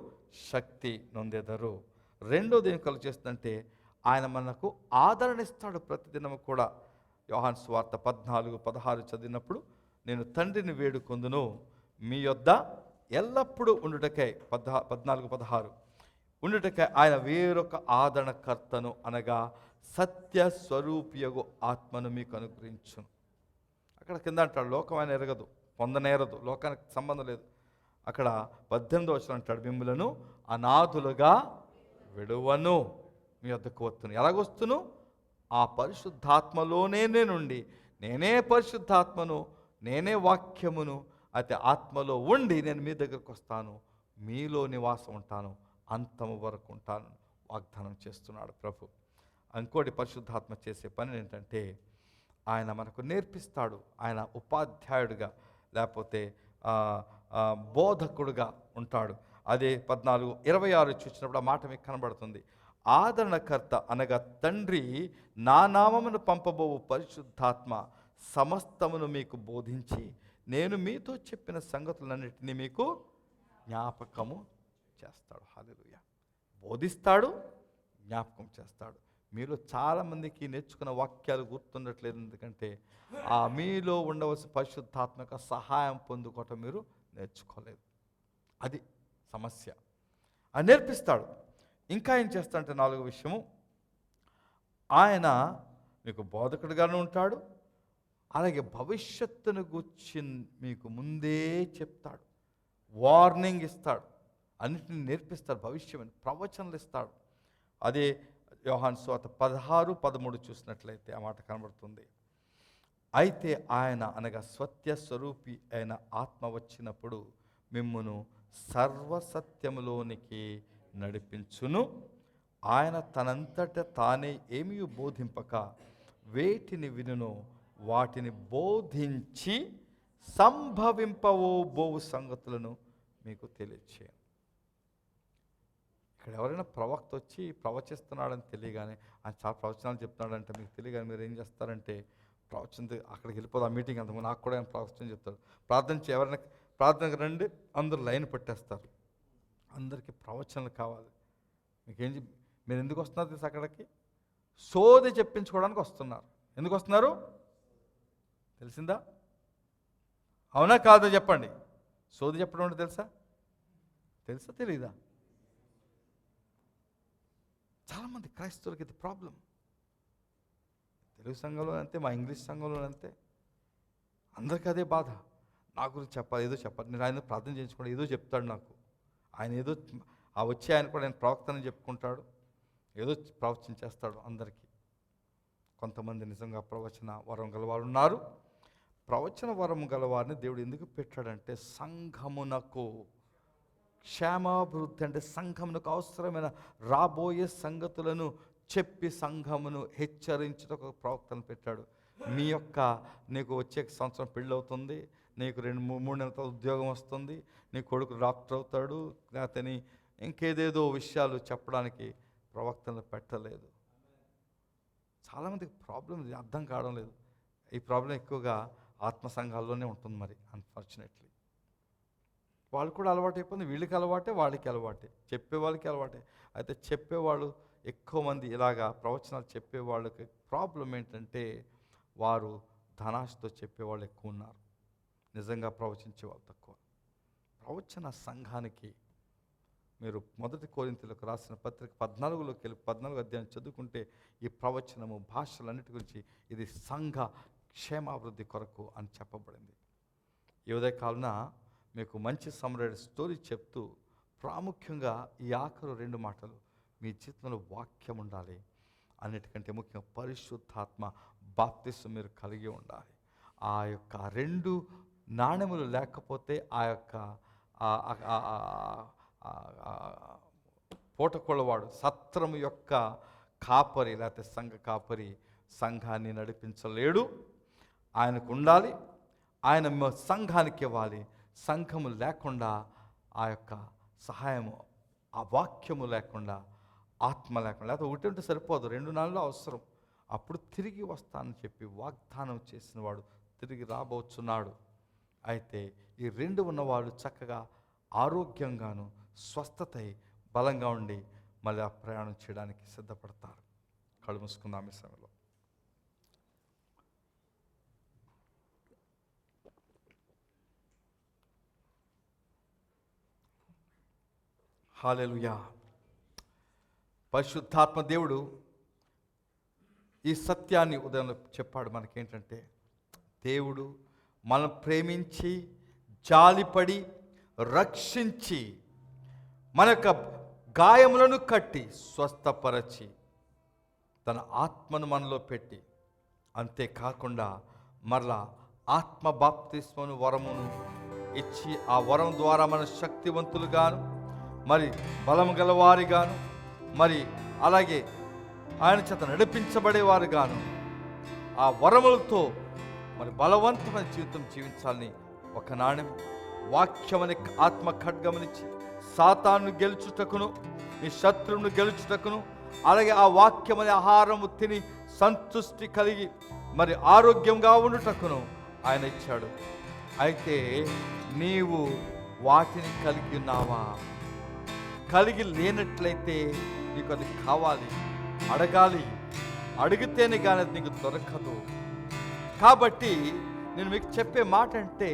శక్తి నొందెదరు. రెండోది ఏం కలుగు చేస్తుందంటే, ఆయన మనకు ఆదరణ ఇస్తాడు ప్రతిదినము కూడా. యోహాను సువార్త 14:16 చదివినప్పుడు, నేను తండ్రిని వేడుకొందును మీ యొద్ద ఎల్లప్పుడూ ఉండుటకై 14:16 ఉండుటకై ఆయన వేరొక ఆదరణకర్తను అనగా సత్య స్వరూపియగు ఆత్మను మీకు అనుగ్రహించును. అక్కడ కింద అంటాడు, లోకం ఆయన ఎరగదు, పొందనేరదు, లోకానికి సంబంధం లేదు. అక్కడ 18వ వచనం అంటాడు, మిమ్ములను అనాథులుగా విడువను, మీ వద్దకు వస్తును. ఎలాగొస్తును? ఆ పరిశుద్ధాత్మలోనే నుండి, నేనే పరిశుద్ధాత్మను, నేనే వాక్యమును, అయితే ఆత్మలో ఉండి నేను మీ దగ్గరకు వస్తాను, మీలో నివాసం ఉంటాను, అంతము వరకు ఉంటాను వాగ్దానం చేస్తున్నాడు ప్రభు. ఇంకోటి పరిశుద్ధాత్మ చేసే పని ఏంటంటే, ఆయన మనకు నేర్పిస్తాడు. ఆయన ఉపాధ్యాయుడిగా లేకపోతే బోధకుడుగా ఉంటాడు. అదే 14:26 చూసినప్పుడు ఆ మాట మీకు కనబడుతుంది. ఆదరణకర్త అనగా తండ్రి నా నామమును పంపబోవు పరిశుద్ధాత్మ సమస్తమును మీకు బోధించి నేను మీతో చెప్పిన సంగతులన్నిటినీ మీకు జ్ఞాపకము చేస్తాడు. హల్లెలూయా. బోధిస్తాడు, జ్ఞాపకం చేస్తాడు. మీలో చాలామందికి నేర్చుకున్న వాక్యాలు గుర్తుండట్లేదు. ఎందుకంటే ఆ మీలో ఉండవలసిన పరిశుద్ధాత్మక సహాయం పొందుకోవటం మీరు నేర్చుకోలేదు. అది సమస్య. అది నేర్పిస్తాడు. ఇంకా ఏం చేస్తాడంటే 4వ విషయము, ఆయన మీకు బోధకుడిగానే ఉంటాడు, అలాగే భవిష్యత్తును గూర్చి మీకు ముందే చెప్తాడు, వార్నింగ్ ఇస్తాడు, అన్నిటిని నేర్పిస్తాడు, భవిష్యమని ప్రవచనలు ఇస్తాడు. అదే యోహాను సువార్త 16:13 చూసినట్లయితే ఆ మాట కనబడుతుంది. అయితే ఆయన అనగా సత్య స్వరూపి అయిన ఆత్మ వచ్చినప్పుడు మిమ్మును సర్వసత్యములోనికి నడిపించును. ఆయన తనంతట తానే ఏమీ బోధింపక వేటిని వినునో వాటిని బోధించి సంభవింపబోవు సంగతులను మీకు తెలియచేయను. ఇక్కడ ఎవరైనా ప్రవక్త వచ్చి ప్రవచిస్తున్నాడని తెలియగానే, ఆయన చాలా ప్రవచనాలు చెప్తున్నాడంటే మీకు తెలియగానే మీరు ఏం చేస్తారంటే, ప్రవచన అక్కడికి వెళ్ళిపోదు. ఆ మీటింగ్ అంత నాకు కూడా ఆయన ప్రవచనం చెప్తాడు, ఎవరైనా ప్రార్థనకు రండి, అందరూ లైన్ పట్టేస్తారు, అందరికీ ప్రవచనలు కావాలి. మీరు ఎందుకు వస్తున్నారు తెలుసు? అక్కడికి సోది చెప్పించుకోవడానికి వస్తున్నారు. ఎందుకు వస్తున్నారు తెలిసిందా? అవునా కాదా చెప్పండి. సోది చెప్పడం అంటే తెలుసా తెలీదా? చాలామంది క్రైస్తవులకి ఇది ప్రాబ్లం. తెలుగు సంఘంలో అంతే, మా ఇంగ్లీష్ సంఘంలో అంతే, అందరికీ అదే బాధ. నా గురించి చెప్పాలి, ఏదో చెప్పాలి, నేను ఆయన ప్రార్థన చేయించుకోండి, ఏదో చెప్తాడు నాకు, ఆయన ఏదో వచ్చి ఆయన కూడా ఆయన ప్రవక్తని చెప్పుకుంటాడు, ఏదో ప్రవచన చేస్తాడు అందరికీ. కొంతమంది నిజంగా ప్రవచన వరం గలవారు ఉన్నారు. ప్రవచన వరం గలవారిని దేవుడు ఎందుకు పెట్టాడంటే సంఘమునకు క్షేమాభివృద్ధి, అంటే సంఘమునకు అవసరమైన రాబోయే సంగతులను చెప్పి సంఘమును హెచ్చరించుటకు ఒక ప్రవక్తను పెట్టాడు. నీకు వచ్చే సంవత్సరం పెళ్ళి అవుతుంది, నీకు 2-3 నెలల ఉద్యోగం వస్తుంది, నీ కొడుకు డాక్టర్ అవుతాడు, లేకపోతే ఇంకేదేదో విషయాలు చెప్పడానికి ప్రవక్తలను పెట్టలేదు. చాలామందికి ప్రాబ్లం అర్థం కావడం లేదు. ఈ ప్రాబ్లం ఎక్కువగా ఆత్మ సంఘాల్లోనే ఉంటుంది. మరి అన్ఫార్చునేట్లీ వాళ్ళు కూడా అలవాటు అయిపోయింది, వీళ్ళకి అలవాటే, వాళ్ళకి అలవాటే, చెప్పేవాళ్ళకి అలవాటే. అయితే చెప్పేవాళ్ళు ఎక్కువ మంది ఇలాగా ప్రవచనాలు చెప్పేవాళ్ళకి ప్రాబ్లం ఏంటంటే, వారు ధనాశతో చెప్పేవాళ్ళు ఎక్కువ ఉన్నారు, నిజంగా ప్రవచించే వాళ్ళు తక్కువ. ప్రవచన సంఘానికి మీరు 1 కొరింథీయులకు రాసిన పత్రిక 14లోకి వెళ్ళి 14వ అధ్యాయం చదువుకుంటే ఈ ప్రవచనము భాషలన్నిటి గురించి ఇది సంఘ క్షేమాభివృద్ధి కొరకు అని చెప్పబడింది. ఈ ఉదయకాలన మీకు మంచి సమ్మరైడ్ స్టోరీ చెప్తూ, ప్రాముఖ్యంగా ఈ ఆఖరు 2 మాటలు, మీ జీవితంలో వాక్యం ఉండాలి, అన్నిటికంటే ముఖ్యంగా పరిశుద్ధాత్మ బాప్తిస్మం మీరు కలిగి ఉండాలి. ఆ యొక్క 2 నాణెములు లేకపోతే ఆ యొక్క పూటకొళ్ళవాడు, సత్రము యొక్క కాపరి లేకపోతే సంఘ కాపరి సంఘాన్ని నడిపించలేడు. ఆయనకు ఉండాలి, ఆయన సంఘానికి ఇవ్వాలి. సంఘము లేకుండా ఆ యొక్క సహాయము, ఆ వాక్యము లేకుండా, ఆత్మ లేకుండా, లేకపోతే ఒకటి ఉంటే సరిపోదు, 2 నాళ్ళు అవసరం. అప్పుడు తిరిగి వస్తానని చెప్పి వాగ్దానం చేసిన వాడు తిరిగి రాబోతున్నాడు. అయితే ఈ 2 ఉన్నవాళ్ళు చక్కగా ఆరోగ్యంగాను స్వస్థతై బలంగా ఉండి మళ్ళీ ఆ ప్రయాణం చేయడానికి సిద్ధపడతారు. కళ్ళు మూసుకుందాం ఈ సమయంలో. హల్లెలూయా. పరిశుద్ధాత్మ దేవుడు ఈ సత్యాన్ని ఉదయంలో చెప్పాడు మనకేంటంటే, దేవుడు మనం ప్రేమించి జాలిపడి రక్షించి మన యొక్క గాయములను కట్టి స్వస్థపరచి తన ఆత్మను మనలో పెట్టి, అంతేకాకుండా మరలా ఆత్మ బాప్తిస్మను వరమును ఇచ్చి ఆ వరం ద్వారా మన శక్తివంతులుగాను, మరి బలము గలవారిగాను, మరి అలాగే ఆయన చేత నడిపించబడేవారుగాను, ఆ వరములతో మరి బలవంతమైన జీవితం జీవించాలని ఒక నాణ్యం వాక్యమని ఆత్మ ఖడ్గమనిచ్చి సాతాను గెలుచుటకును, నీ శత్రువును గెలుచుటకును, అలాగే ఆ వాక్యమని ఆహారము తిని సంతృష్టి కలిగి మరి ఆరోగ్యంగా ఉండుటకును ఆయన ఇచ్చాడు. అయితే నీవు వాటిని కలిగి ఉన్నావా? కలిగి లేనట్లయితే నీకు అది కావాలి, అడగాలి, అడిగితేనే కానీ అది నీకు దొరకదు. కాబట్టి నేను మీకు చెప్పే మాట అంటే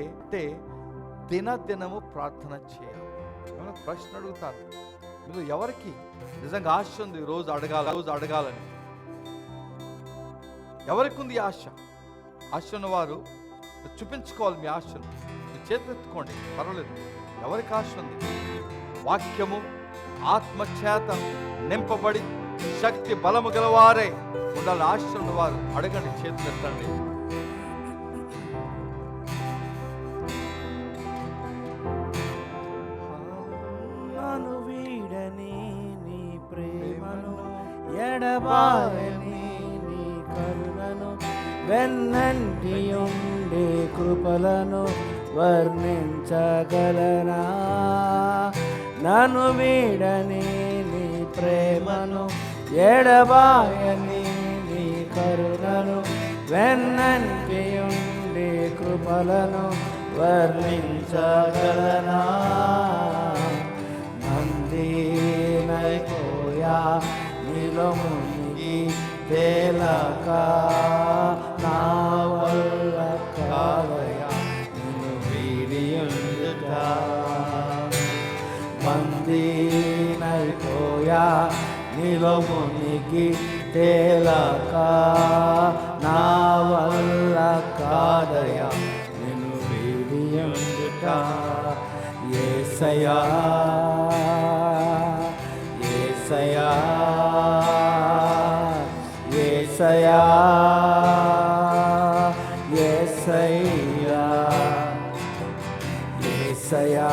దినదినము ప్రార్థన చేయాలి. ఏమైనా ప్రశ్న అడుగుతారు, మీరు ఎవరికి నిజంగా ఆశ ఉంది రోజు అడగాలని? ఎవరికి ఉంది ఆశ? ఆశ ఉన్నవారు చూపించుకోవాలి మీ ఆశను. మీ చేతులెత్తుకోండి, పర్వాలేదు. ఎవరికి ఆశ ఉంది? వాక్యము ఆత్మ చేత నింపబడి శక్తి బలము గలవారే ఉండాలని ఆశ ఉన్నవారు అడగండి, చేతులెత్తండి. నన్ను వీడని నీ ప్రేమను, ఎడబాయని నీ కరుణను, వెన్నంటి ఉండే కృపలను వర్ణించగలనా? నన్ను వీడని నీ ప్రేమను, ఎడబాయని నీ కరుణను, వెన్నంటి ఉండే కృపలను వర్ణించగలనా? నందినైపోయా నీలో మునిగి తేలక, నా వల్ల కాదయా నిన్ను వీడి ఉండుట. మందినైపోయా నీలో మునిగి తేలక, నా వల్ల కాదయా నిన్ను వీడి ఉండుట. యేసయ్యా యేసయ్యా యేసయ్యా యేసయ్యా యేసయ్యా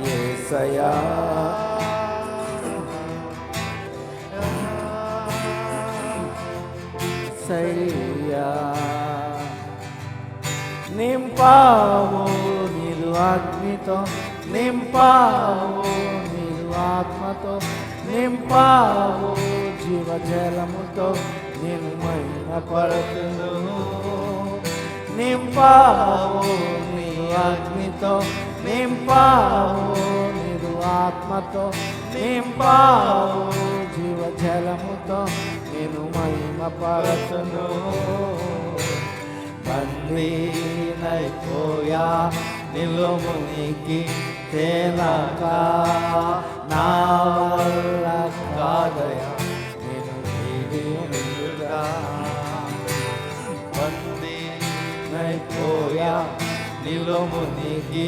యేసయ్యా యేసయ్యా. నింపావు నీరు అగ్నితో, నింపావు నీరు ఆత్మతో, నింపావు జీవజలముతో, నేను మహిమపడుతును. నింపావు నీరు అగ్నితో, నింపావు నీరు ఆత్మతో, నింపావు జీవజలముతో, నేను మహిమపడుతును. బందీనైపోయా నీలో మునిగి తేలక, నా వల్ల కాదయా నేను వీడి ఉండుట. బందీనైపోయా నీలో మునిగి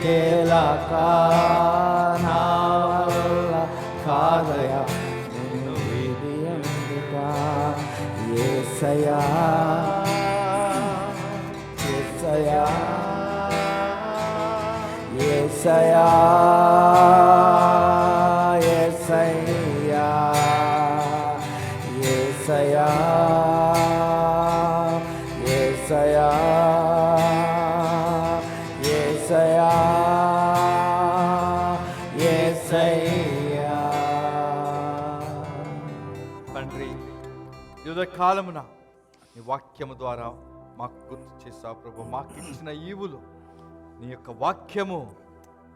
తేలక, నా వల్ల కాదయా నేను వీడి ఉండుట. యేసయ్యా యేసయ్యా యేసయ్యా యేసయ్యా యేసయ్యా యేసయ్యా యేసయ్యా యేసయ్యా. తండ్రి, యుద్ధ కాలమున నీ వాక్యము ద్వారా మాకు గుర్తు చేసావు ప్రభు. మాకు ఇచ్చిన ఈవులు నీ యొక్క వాక్యము,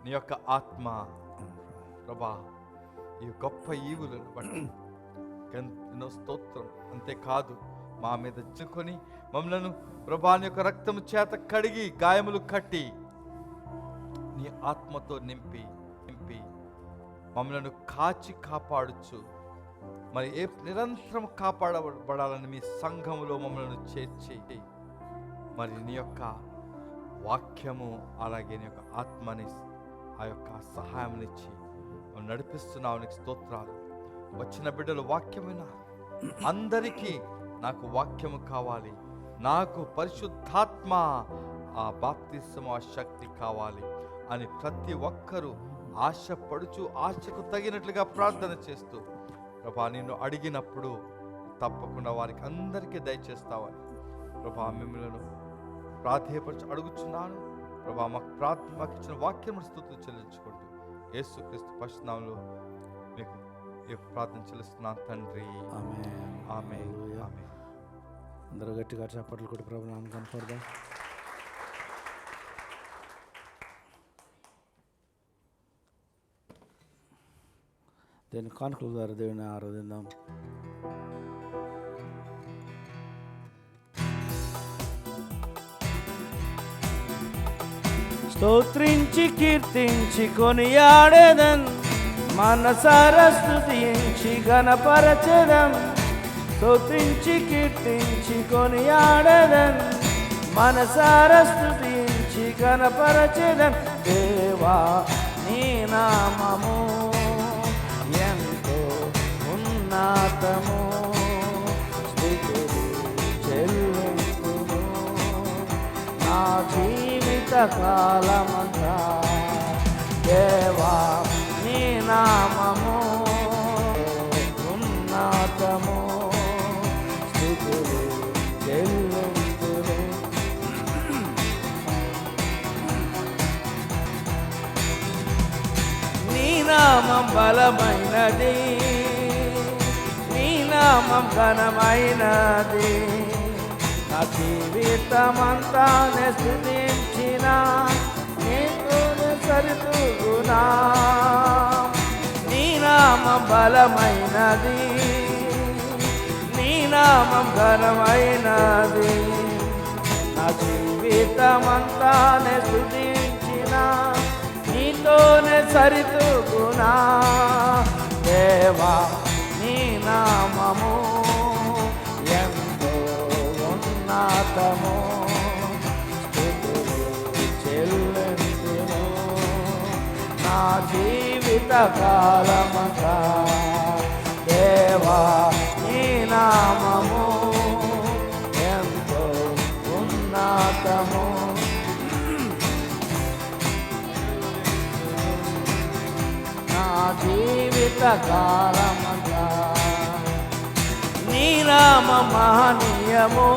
నీ యొక్క ఆత్మ ప్రభా. ఈ గొప్ప ఈవులను బట్టి ఎన్నో స్తోత్రం. అంతేకాదు మా మీద చిక్కుని మమ్మలను ప్రభా నీ యొక్క రక్తము చేత కడిగి గాయములు కట్టి నీ ఆత్మతో నింపి మమ్మలను కాచి కాపాడుచు మరి నిరంతరం కాపాడబడాలని మీ సంఘములో మమ్మల్ని చేర్చి మరి నీ యొక్క వాక్యము అలాగే నీ యొక్క ఆత్మని ఆ యొక్క సహాయంనిచ్చి నడిపిస్తున్నావు. నీకు స్తోత్రాలు. వచ్చిన బిడ్డలు వాక్యమైన అందరికీ నాకు వాక్యము కావాలి, నాకు పరిశుద్ధాత్మ ఆ బాప్తిస్మ శక్తి కావాలి అని ప్రతి ఒక్కరూ ఆశపడుచు ఆశకు తగినట్లుగా ప్రార్థన చేస్తూ ప్రభా నిన్ను అడిగినప్పుడు తప్పకుండా వారికి అందరికీ దయచేస్తావని ప్రభా మిమ్మల్ని ప్రాధేయపరచు అడుగుచున్నాను ప్రభా. మాకు ఇచ్చిన వాక్యం స్తుతులు చెల్లించుకుంటూ యేసుక్రీస్తు పరిశుద్ధ నామములో మీకు ఈ ప్రార్థన చెల్లిస్తున్నాను తండ్రి. ఆమేన్ ఆమేన్ ఆమేన్. అందరూ గట్టిగా చప్పట్లు కొట్టి ప్రభు నామమున కనపడదాం. దేని కానుకల ద్వారా దేవుని ఆరాధిద్దాం. స్తోత్రించి కీర్తించి కొనియాడేదన్, మనసారా స్తుతించి ఘనపరచెదన్. స్తోత్రించి కీర్తించి కొనియాడేదన్, మనసారా స్తుతించి ఘనపరచెదన్. దేవా నీ నామము ఎంతో ఉన్నతము, స్తుతులు చెల్లింతును నా జీవిత కాలమంతా. దేవా నీ నామము ఉన్నతము, స్తుతులు చెల్లింతును. నీ నామం బలమైనది, నీ నామం ఘనమైనది. నా జీవితమంతా స్తుతించిన నీతోనే సరితూగునా. నీ నామం బలమైనది, నీ నామం ఘనమైనది. నా జీవితమంతా స్తుతించిన నీతోనే సరితూగునా. దేవా నీ నామము ఎంతో ఉన్నతము, స్తుతులు చెల్లింతును నా జీవిత కాలమంతా. దేవా నీ నామము ఎంతో ఉన్నతము, నా జీవిత కాలమంతా. నీ నామం మహనీయము,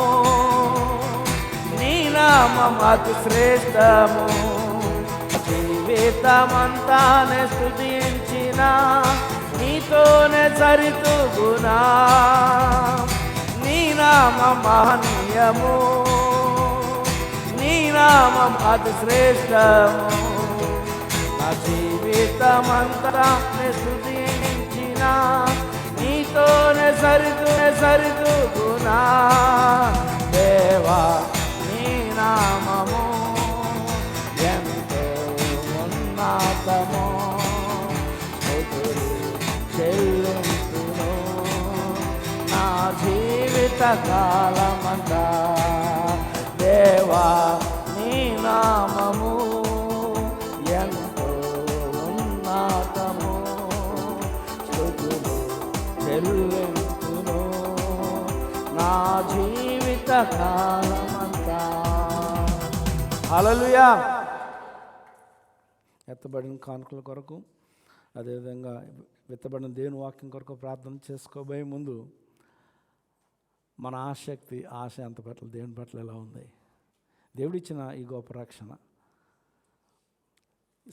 నీ నామం అతి శ్రేష్టము. జీవితమంతానే స్తుతించిన నీతోనే సరితూగునా. నీ నామం మహనీయము, నీ నామం అతి శ్రేష్టము. నా జీవితమంతా స్తుతించిన నీతోనే సరితూగునా. దేవా నీ నామము ఎంతో ఉన్నతము, స్తుతులు చెల్లింతును నా జీవిత కాలమంతా. దేవా నీ నామము ఎంతో ఉన్నతము, స్తుతులు చెల్లింతును నా జీవిత కాలమంతా. హల్లెలూయా. ఎత్తబడిన కానుకల కొరకు, అదేవిధంగా విత్తబడిన దేవుని వాక్యం కొరకు ప్రార్థన చేసుకోబోయే ముందు మన ఆశ ఎంత పట్ల, దేవుని పట్ల ఎలా ఉంది? దేవుడిచ్చిన ఈ గొప్ప రక్షణ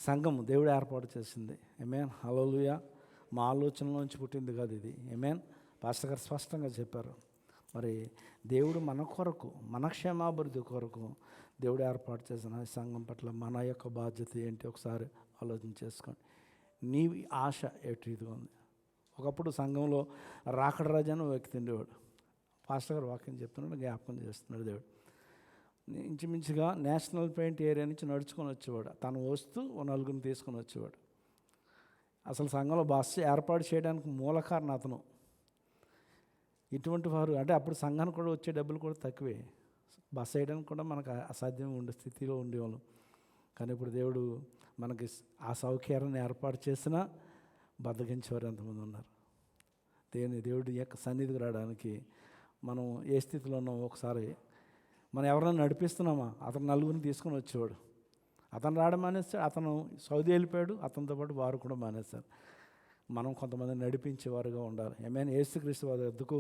సంఘం దేవుడు ఏర్పాటు చేసింది. ఆమేన్. హల్లెలూయా. మా ఆలోచనలోంచి పుట్టింది కాదు ఇది. ఆమేన్. పాస్టర్ గారు స్పష్టంగా చెప్పారు. మరి దేవుడు మన కొరకు, మన క్షేమాభివృద్ధి కొరకు దేవుడు ఏర్పాటు చేసిన ఈ సంఘం పట్ల మన యొక్క బాధ్యత ఏంటి ఒకసారి ఆలోచన చేసుకోండి. నీ ఆశ ఎటుగా ఉంది? ఒకప్పుడు సంఘంలో రాకడ రాజు అని వ్యక్తి ఉండేవాడు. పాస్టర్ గారు వాక్యం చెప్తున్నాడు, జ్ఞాపకం చేస్తున్నాడు. దేవుడు ఇంచుమించుగా నేషనల్ పెయింట్ ఏరియా నుంచి నడుచుకొని వచ్చేవాడు. తను వస్తూ నలుగురిని తీసుకొని వచ్చేవాడు. అసలు సంఘంలో బస్సు ఏర్పాటు చేయడానికి మూల కారణం అతను. ఇటువంటి వారు అంటే అప్పుడు సంఘానికి కూడా వచ్చే డబ్బులు కూడా తక్కువే, బస్సు వేయడానికి కూడా మనకు అసాధ్యం ఉండే స్థితిలో ఉండేవాళ్ళం. కానీ ఇప్పుడు దేవుడు మనకి ఆ సౌకర్యాన్ని ఏర్పాటు చేసినా బద్దగించేవారు ఎంతమంది ఉన్నారు. దేవుడి యొక్క సన్నిధికి రావడానికి మనం ఏ స్థితిలో ఉన్నామో ఒకసారి మనం ఎవరైనా నడిపిస్తున్నామా? అతను నలుగురిని తీసుకొని వచ్చేవాడు. అతను రావడం మానేస్తాడు, అతను సౌదీ వెళ్ళిపోయాడు, అతనితో పాటు వారు కూడా మానేస్తారు. మనం కొంతమంది నడిపించేవారుగా ఉండాలి. ఏమైనా యేసుక్రీస్తు వారి వద్దకు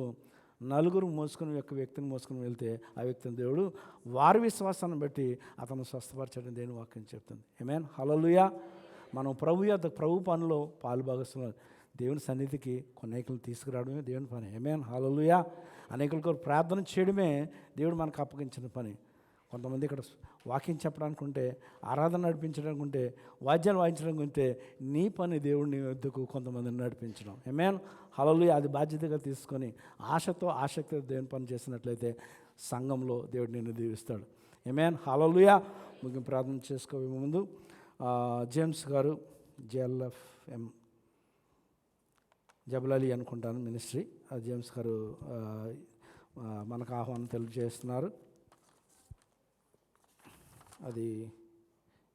నలుగురు మోసుకుని యొక్క వ్యక్తిని మోసుకుని వెళ్తే ఆ వ్యక్తిని దేవుడు వారి విశ్వాసాన్ని బట్టి అతను స్వస్థపరచడం దేవుని వాక్యం చెప్తుంది. ఆమేన్. హల్లెలూయా. మనం ప్రభు పనిలో పాలుభాగస్తున్నారు. దేవుని సన్నిధికి అనేకులను తీసుకురావడమే దేవుని పని. ఆమేన్. హల్లెలూయా. అనేకుల కొరకు ప్రార్థన చేయడమే దేవుడు మనకు అప్పగించిన పని. కొంతమంది ఇక్కడ వాక్యం చెప్పడానికి ఉంటే, ఆరాధన నడిపించడానికి ఉంటే, వాద్యాలు వాయించడానికి ఉంటే, నీ పని దేవుడిని వద్దకు కొంతమందిని నడిపించడం. ఆమేన్. హల్లెలూయా. అది బాధ్యతగా తీసుకొని ఆశతో ఆసక్తితో దేవుని పని చేసినట్లయితే సంఘంలో దేవుడు నిన్ను దీవిస్తాడు. ఆమేన్. హల్లెలూయా. ముగింపు ప్రార్థన చేసుకోవే ముందు జేమ్స్ గారు JLFM జబలలి అనుకుంటాను మినిస్ట్రీ, జేమ్స్ గారు మనకు ఆహ్వానం తెలియజేస్తున్నారు. అది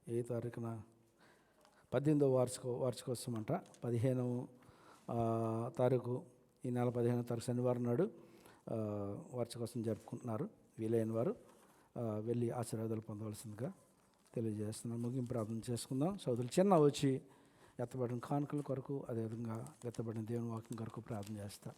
ఏ తారీఖున 18వ వార్షికోత్సవం అంట. 15వ తారీఖు ఈ నెల 15వ తారీఖు శనివారం నాడు వార్షికోత్సవం జరుపుకుంటున్నారు. వీలైన వారు వెళ్ళి ఆశీర్వాదాలు పొందవలసిందిగా తెలియజేస్తున్నాను. ముగింపు ప్రార్థన చేసుకుందాం. సోదరులు చిన్న వచ్చి ఎత్తబడిన కానుకల కొరకు, అదేవిధంగా ఎత్తబడిన దేవుని వాక్యం కొరకు ప్రార్థన చేస్తా.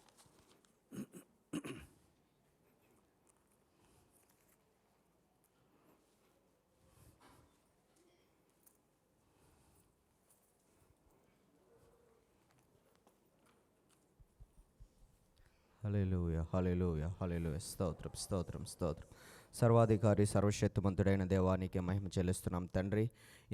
హల్లెలూయా, హల్లెలూయా, హల్లెలూయా. స్తోత్రం, స్తోత్రం, స్తోత్రం. సర్వాధికారి సర్వశక్తిమంతుడైన దేవానికి మహిమ చెల్లిస్తున్నాం తండ్రి.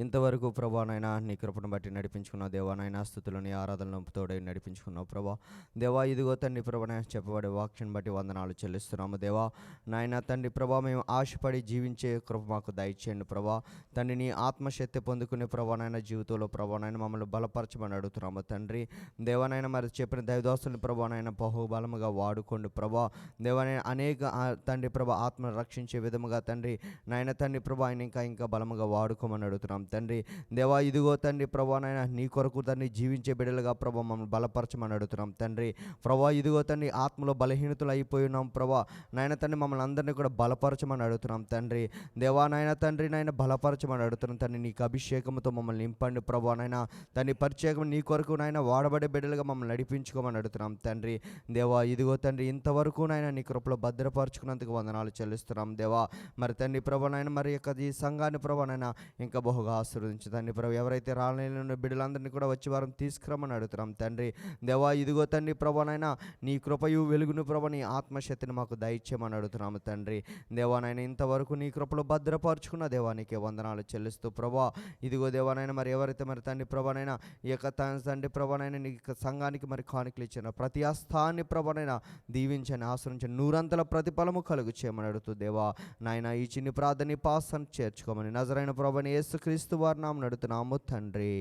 ఇంతవరకు ప్రభానైనా నీ కృపను బట్టి నడిపించుకున్న దేవానైనా, స్థుతులని ఆరాధనలు తోడై నడిపించుకున్నావు ప్రభా. దేవా ఇదిగో తండ్రి ప్రభాన చెప్పబడే వాక్యం బట్టి వందనాలు చెల్లిస్తున్నాము దేవా. నాయన తండ్రి ప్రభా, మేము ఆశపడి జీవించే కృప మాకు దయచేయండి ప్రభా. తండ్రి నీ ఆత్మశక్తి పొందుకునే ప్రభానైనా జీవితంలో ప్రభానైనా మమ్మల్ని బలపరచమని అడుగుతున్నాము తండ్రి. దేవానైనా మరి చెప్పిన దైవదాసుని ప్రభానైనా బహుబలముగా వాడుకోండి ప్రభా. దేవానైనా అనేక తండ్రి ప్రభా ఆత్మను రక్షించే విధముగా తండ్రి నాయన తండ్రి ప్రభా ఆయన ఇంకా బలముగా వాడుకోమని అడుగుతున్నాం తండ్రి. దేవా ఇదిగో తండ్రి ప్రభానైనా నీ కొరకు తండ్రి జీవించే బిడ్డలుగా ప్రభా మమ్మల్ని బలపరచమని అడుగుతున్నాం తండ్రి. ప్రభా ఇదిగో తండ్రి ఆత్మలో బలహీనతలు అయిపోయినాం ప్రభా. నాయన తండ్రి మమ్మల్ని అందరినీ కూడా బలపరచమని అడుగుతున్నాం తండ్రి. దేవా నాయన తండ్రి నాయన బలపరచమని అడుగుతున్నాం తండ్రి. నీకు అభిషేకంతో మమ్మల్ని నింపండి ప్రభా. నాయన తండ్రి ప్రత్యేకం నీ కొరకు నాయన వాడబడే బిడ్డలుగా మమ్మల్ని నడిపించుకోమని అడుగుతున్నాం తండ్రి. దేవా ఇదిగో తండ్రి ఇంతవరకు నాయన నీ కృపలో భద్రపరచుకున్నందుకు వందనాలు చెల్లిస్తున్నాం దేవా. మరి తండ్రి ప్రభా నాయన మరి యొక్క ఈ సంఘాన్ని ప్రభా నాయన ఇంకా బహుగా ఆశీర్వదించు తండ్రి ప్రభా. ఎవరైతే రాలేని బిడ్డలందరినీ కూడా వచ్చి వారిని తీసుకురమ్మని అడుగుతున్నాం తండ్రి. దేవా ఇదిగో తండ్రి ప్రభా నాయన నీ కృపయు వెలుగును ప్రభా నీ ఆత్మశక్తిని మాకు దయచేయమని అడుగుతున్నాము తండ్రి. దేవానైనా ఇంతవరకు నీ కృపలో భద్రపరచుకున్న దేవానికి వందనాలు చెల్లిస్తూ ప్రభా. ఇదిగో దేవానైనా మరి ఎవరైతే మరి తండ్రి ప్రభానైనా ఈ యొక్క తండ్రి ప్రభానైనా నీ సంఘానికి మరి కానుకలు ఇచ్చిన ప్రతి హస్తాన్ని ప్రభానైనా దీవించని ఆశ్రయించని నూరంతల ప్రతిఫలము కలుగు చేయమని అడుగుతూ దేవా నాయన ఈ చిన్ని ప్రార్థన పాసం చేర్చుకోమని నజరైన ప్రభుని యేసుక్రీస్తు వారి నామమున అడుగుతున్నాము తండ్రి.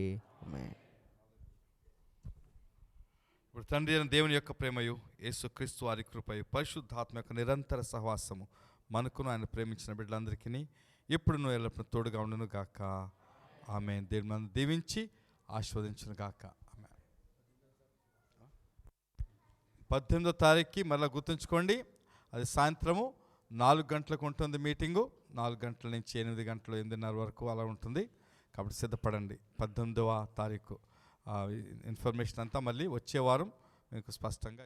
ఆమేన్. ఇప్పుడు తండ్రి అయిన దేవుని యొక్క ప్రేమయు, యేసుక్రీస్తు వారి కృపయు, పరిశుద్ధాత్మ యొక్క నిరంతర సహవాసము మనకును ఆయన ప్రేమించిన బిడ్డలందరికీ ఇప్పుడు నువ్వు ఎల్లప్పుడూ తోడుగా ఉండును గాక. ఆమేన్. దేవుని మనం దీవించి ఆశీర్వదించును గాక. ఆమేన్. 18వ తారీఖుకి మళ్ళీ గుర్తుంచుకోండి, అది సాయంత్రము 4 గంటలకు ఉంటుంది మీటింగు. 4 గంటల నుంచి 8 గంటలు 8:30 వరకు అలా ఉంటుంది. కాబట్టి సిద్ధపడండి. 18వ తారీఖు ఇన్ఫర్మేషన్ అంతా మళ్ళీ వచ్చే వారం మీకు స్పష్టంగా